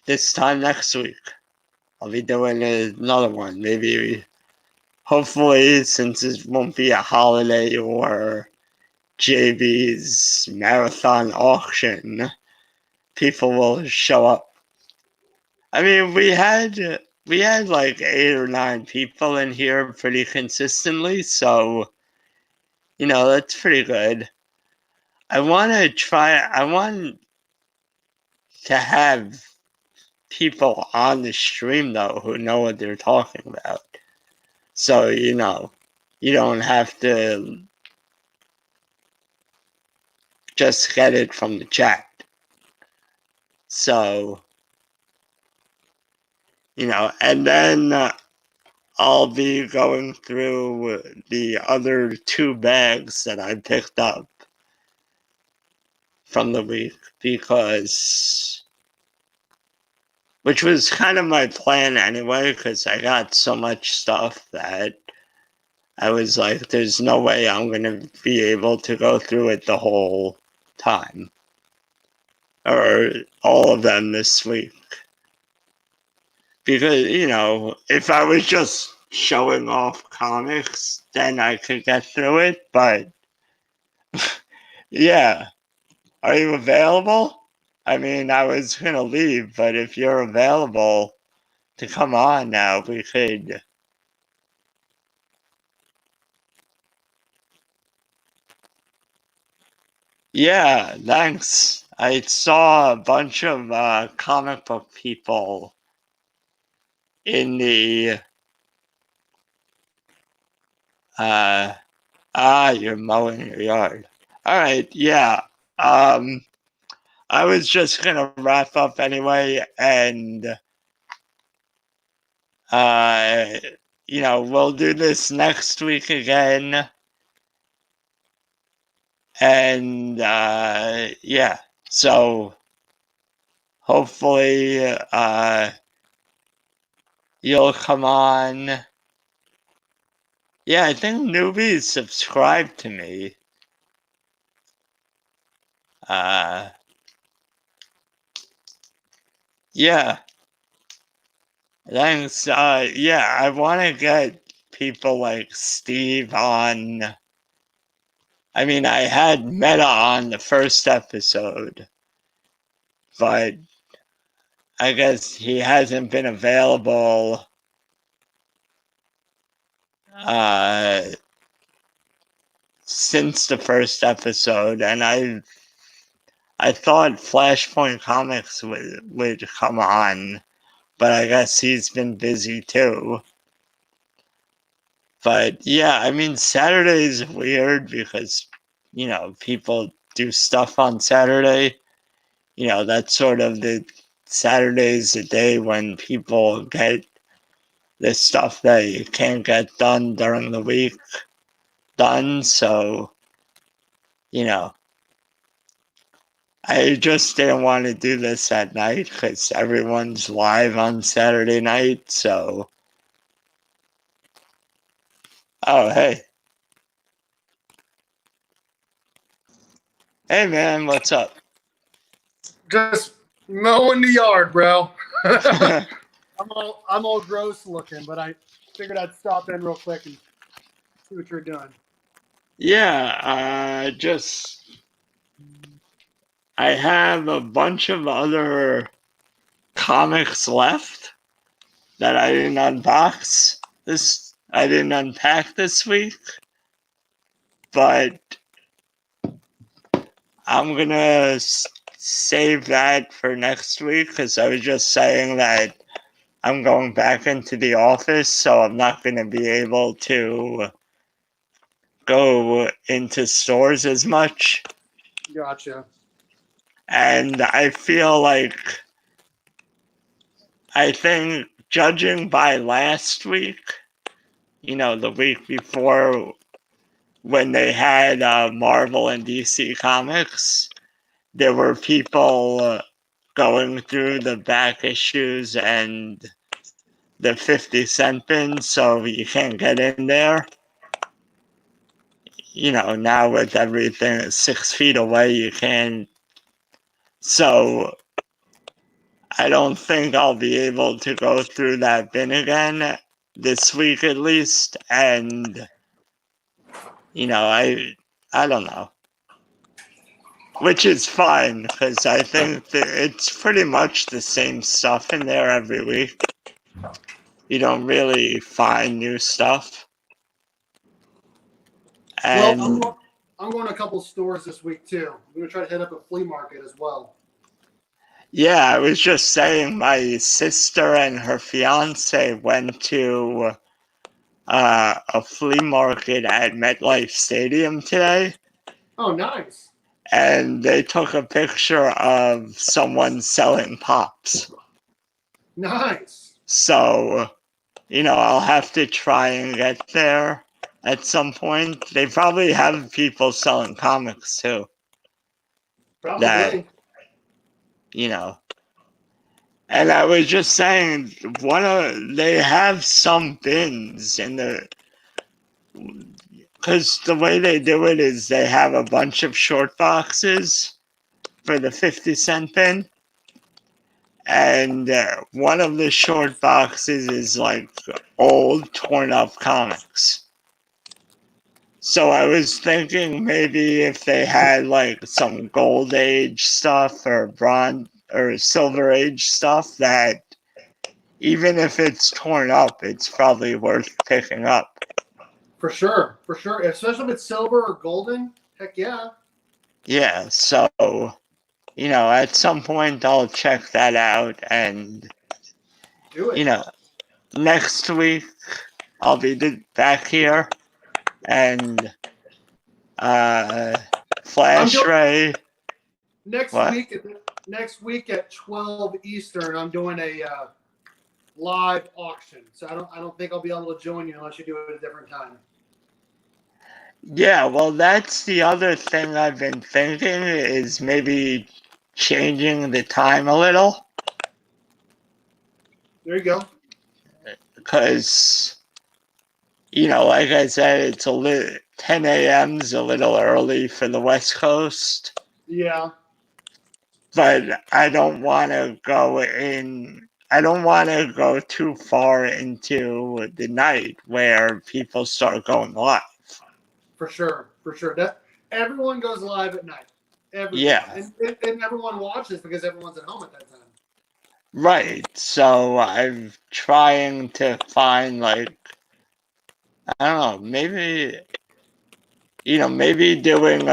this time next week, I'll be doing another one. Maybe, hopefully, since it won't be a holiday or JB's marathon auction, people will show up. I mean, we had we had like 8 or 9 people in here pretty consistently, so that's pretty good. I want to have people on the stream though who know what they're talking about. So, you don't have to just get it from the chat. So, and then I'll be going through the other 2 bags that I picked up from the week which was kind of my plan anyway, because I got so much stuff that I was like, there's no way I'm going to be able to go through it the whole time. Or all of them this week. Because, if I was just showing off comics, then I could get through it, but yeah. Are you available? I mean, I was going to leave, but if you're available to come on now, we could. Yeah, thanks. I saw a bunch of comic book people in the you're mowing your yard. All right, yeah. I was just gonna wrap up anyway, and we'll do this next week again, and yeah. So hopefully, you'll come on. Yeah, I think newbies subscribed to me. Yeah. Thanks. Yeah, I want to get people like Steve on. I mean, I had Meta on the first episode, but I guess he hasn't been available since the first episode, and I thought Flashpoint Comics would come on, but I guess he's been busy too. But yeah, I mean, Saturday's weird because, people do stuff on Saturday. That's sort of the Saturday's the day when people get the stuff that you can't get done during the week done. So, I just didn't want to do this at night because everyone's live on Saturday night. So, oh, hey. Hey, man, what's up? Just mowing the yard, bro. I'm all gross looking, but I figured I'd stop in real quick and see what you're doing. Yeah, I have a bunch of other comics left that I didn't unbox I didn't unpack this week, but I'm gonna save that for next week because I was just saying that I'm going back into the office, so I'm not gonna be able to go into stores as much. Gotcha. And I feel like, I think, judging by last week, the week before when they had Marvel and DC Comics, there were people going through the back issues and the 50-cent bins, so you can't get in there. Now with everything 6 feet away, you can't. So I don't think I'll be able to go through that bin again this week at least. And, I don't know. Which is fine, because I think that it's pretty much the same stuff in there every week. you don't really find new stuff. Well, And I'm going to a couple stores this week too. I'm going to try to hit up a flea market as well. yeah, I was just saying my sister and her fiance went to a flea market at MetLife Stadium today, Oh, nice. and they took a picture of someone selling pops. Nice. So, I'll have to try and get there at some point. They probably have people selling comics too. That, Probably. And I was just saying, they have some bins because the way they do it is they have a bunch of short boxes for the 50-cent bin. And one of the short boxes is like old, torn up comics. So I was thinking maybe if they had like some gold age stuff or bronze or silver age stuff that even if it's torn up, it's probably worth picking up. For sure. For sure. Especially if it's silver or golden. Heck yeah. Yeah, so, at some point I'll check that out and, Do it. next week I'll be back here and Flash Ray. Next What? week at 12 Eastern, I'm doing a live auction. So I don't think I'll be able to join you unless you do it at a different time. Yeah, well, that's the other thing I've been thinking is maybe changing the time a little. There you go. Because, like I said, it's 10 a.m. is a little early for the West Coast. Yeah. But I don't want to go too far into the night where people start going live. For sure. That everyone goes live at night. Everyone. Yeah. And everyone watches because everyone's at home at that time. Right. So I'm trying to find like, I don't know, maybe doing it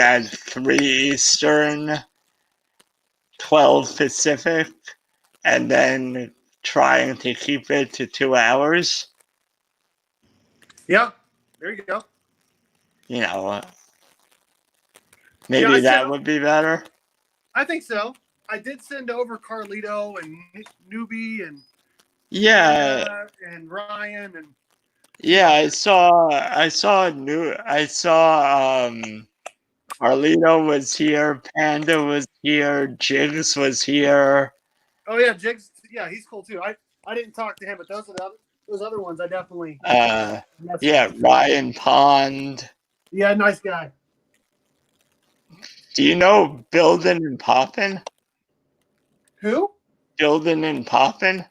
at 3 Eastern, 12 Pacific, and then trying to keep it to 2 hours. Yeah. There you go. Maybe that would be better. I think so. I did send over Carlito and Newbie and and Ryan and I saw Carlito was here, Panda was here, Jigs was here. Oh yeah, Jigs. Yeah, he's cool too. I didn't talk to him, but those other ones I definitely. Ryan Pond. Yeah, nice guy. Do you know Buildin' and Poppin'? Who? Buildin' and Poppin'?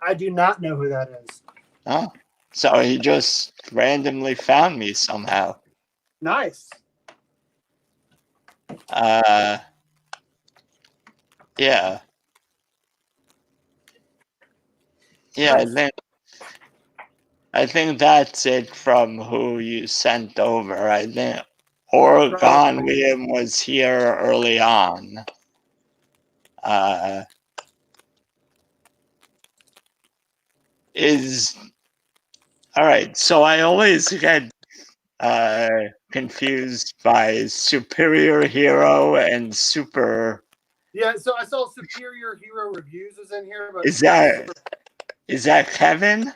I do not know who that is. Oh, so he just randomly found me somehow. Nice. Yeah. Yeah, Nice. I think that's it from who you sent over. I think Oregon Probably. Liam was here early on. All right, so I always get confused by superior hero and super. Yeah, so I saw Superior Hero Reviews is in here, but Is that Kevin?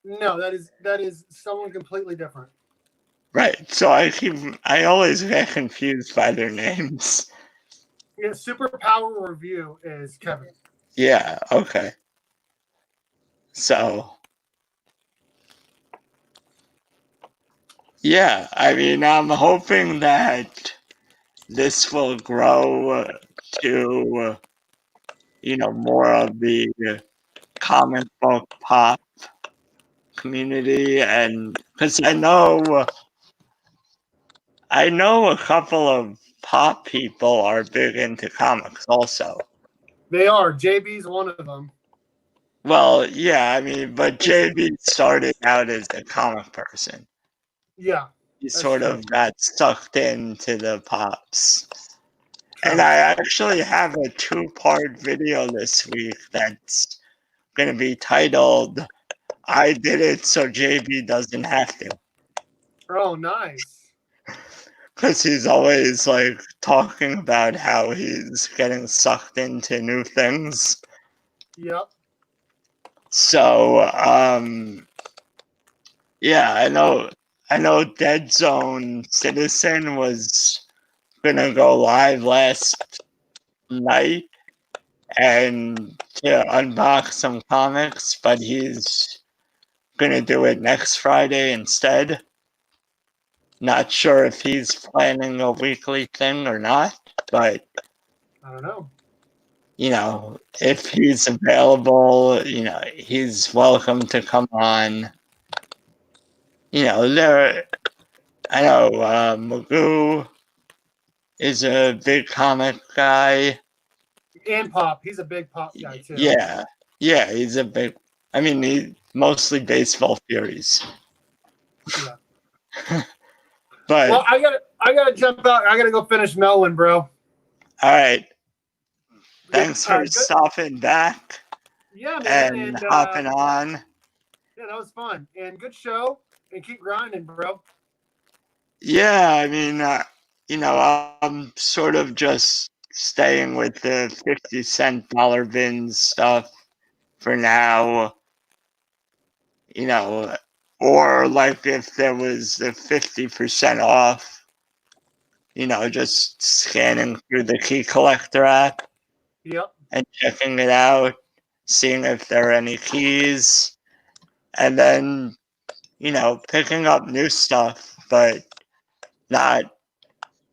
No, that is someone completely different. Right. So I always get confused by their names. Yeah, Superpower Review is Kevin. Yeah, okay. So yeah, I mean, I'm hoping that this will grow to more of the comic book pop community, and because I know a couple of pop people are big into comics also. They are. JB's one of them. Well, yeah, I mean, but JB started out as a comic person. Yeah. He That's sort true. of got sucked into the pops. True. And I actually have a 2-part video this week that's going to be titled, I Did It So JB Doesn't Have to. Oh, nice. Because he's always like talking about how he's getting sucked into new things. Yep. So, yeah, I know Dead Zone Citizen was gonna go live last night and to unbox some comics, but he's gonna do it next Friday instead. Not sure if he's planning a weekly thing or not, but I don't know. you know, if he's available, you know, he's welcome to come on. You know, I know Magoo is a big comic guy. And Pop. He's a big Pop guy, too. Yeah, he's a big. I mean, he mostly baseball theories. Yeah. But Well, I gotta jump out. I gotta go finish Melon, bro. all right, thanks for stopping back. Yeah, man. And hopping on. Yeah, that was fun. And good show. And keep grinding, bro. Yeah, I mean, you know, I'm sort of just staying with the 50-cent dollar bins stuff for now. You know, or like if there was a 50% off, you know, just scanning through the key collector app. Yep. And checking it out, seeing if there are any keys, and then, you know, picking up new stuff, but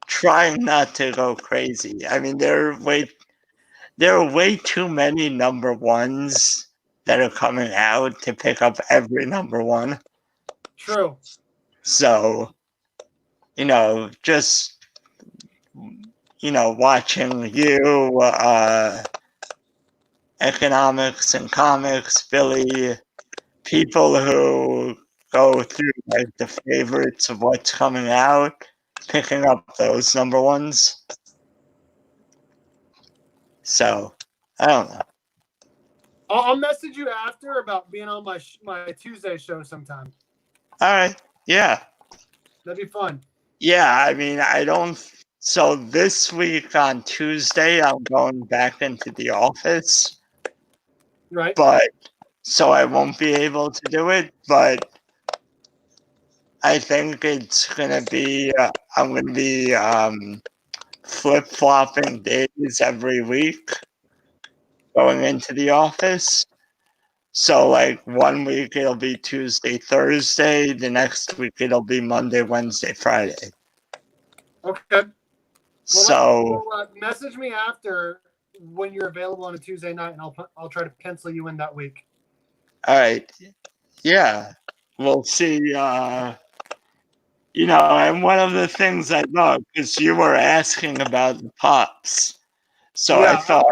trying not to go crazy. I mean, there are way too many number ones that are coming out to pick up every number one. True. So, you know, just, you know, watching you, Economics and Comics, Billy, people who go through like the favorites of what's coming out, picking up those number ones. So, I don't know. I'll message you after about being on my Tuesday show sometime. All right. Yeah. That'd be fun. Yeah. I mean, I don't. So this week on Tuesday, I'm going back into the office. Right. But so I won't be able to do it. But I think it's going to be, I'm going to be flip flopping days every week going into the office. So, like, 1 week it'll be Tuesday, Thursday. The next week it'll be Monday, Wednesday, Friday. Okay. Well, So, message me after when you're available on a Tuesday night, and I'll try to pencil you in that week. all right. Yeah. We'll see. You know, and one of the things I know, because you were asking about the pops. So yeah, I thought,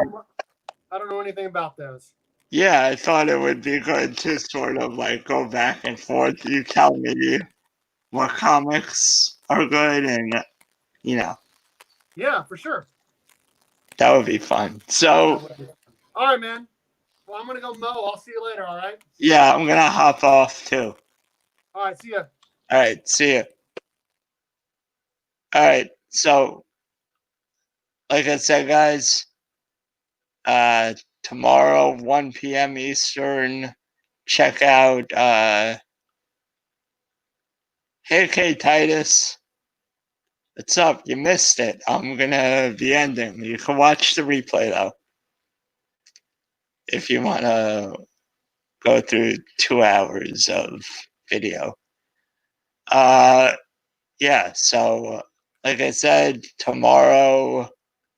I don't know anything about those. yeah, I thought it would be good to sort of like go back and forth. You tell me what comics are good, and, you know, Yeah, for sure. that would be fun. So, all right, man. Well, I'm gonna go mow. I'll see you later. All right. yeah, I'm gonna hop off too. All right. See ya. All right, see ya. All right, so like I said, guys, tomorrow 1 p.m. Eastern, check out Hey K Titus. What's up? You missed it. I'm gonna be ending. You can watch the replay though, if you wanna go through 2 hours of video. Yeah, so like I said, tomorrow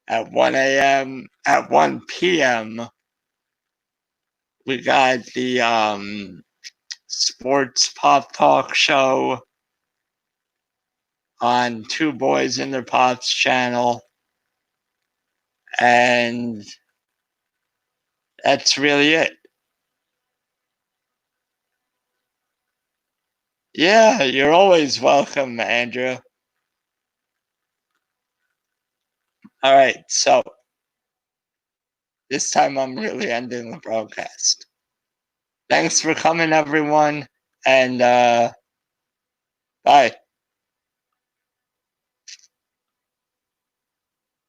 at 1 p.m., we got the sports pop talk show on Two Boys and Their Pops channel. And That's really it. Yeah, you're always welcome, Andrew. All right, so this time I'm really ending the broadcast. Thanks for coming, everyone, and bye.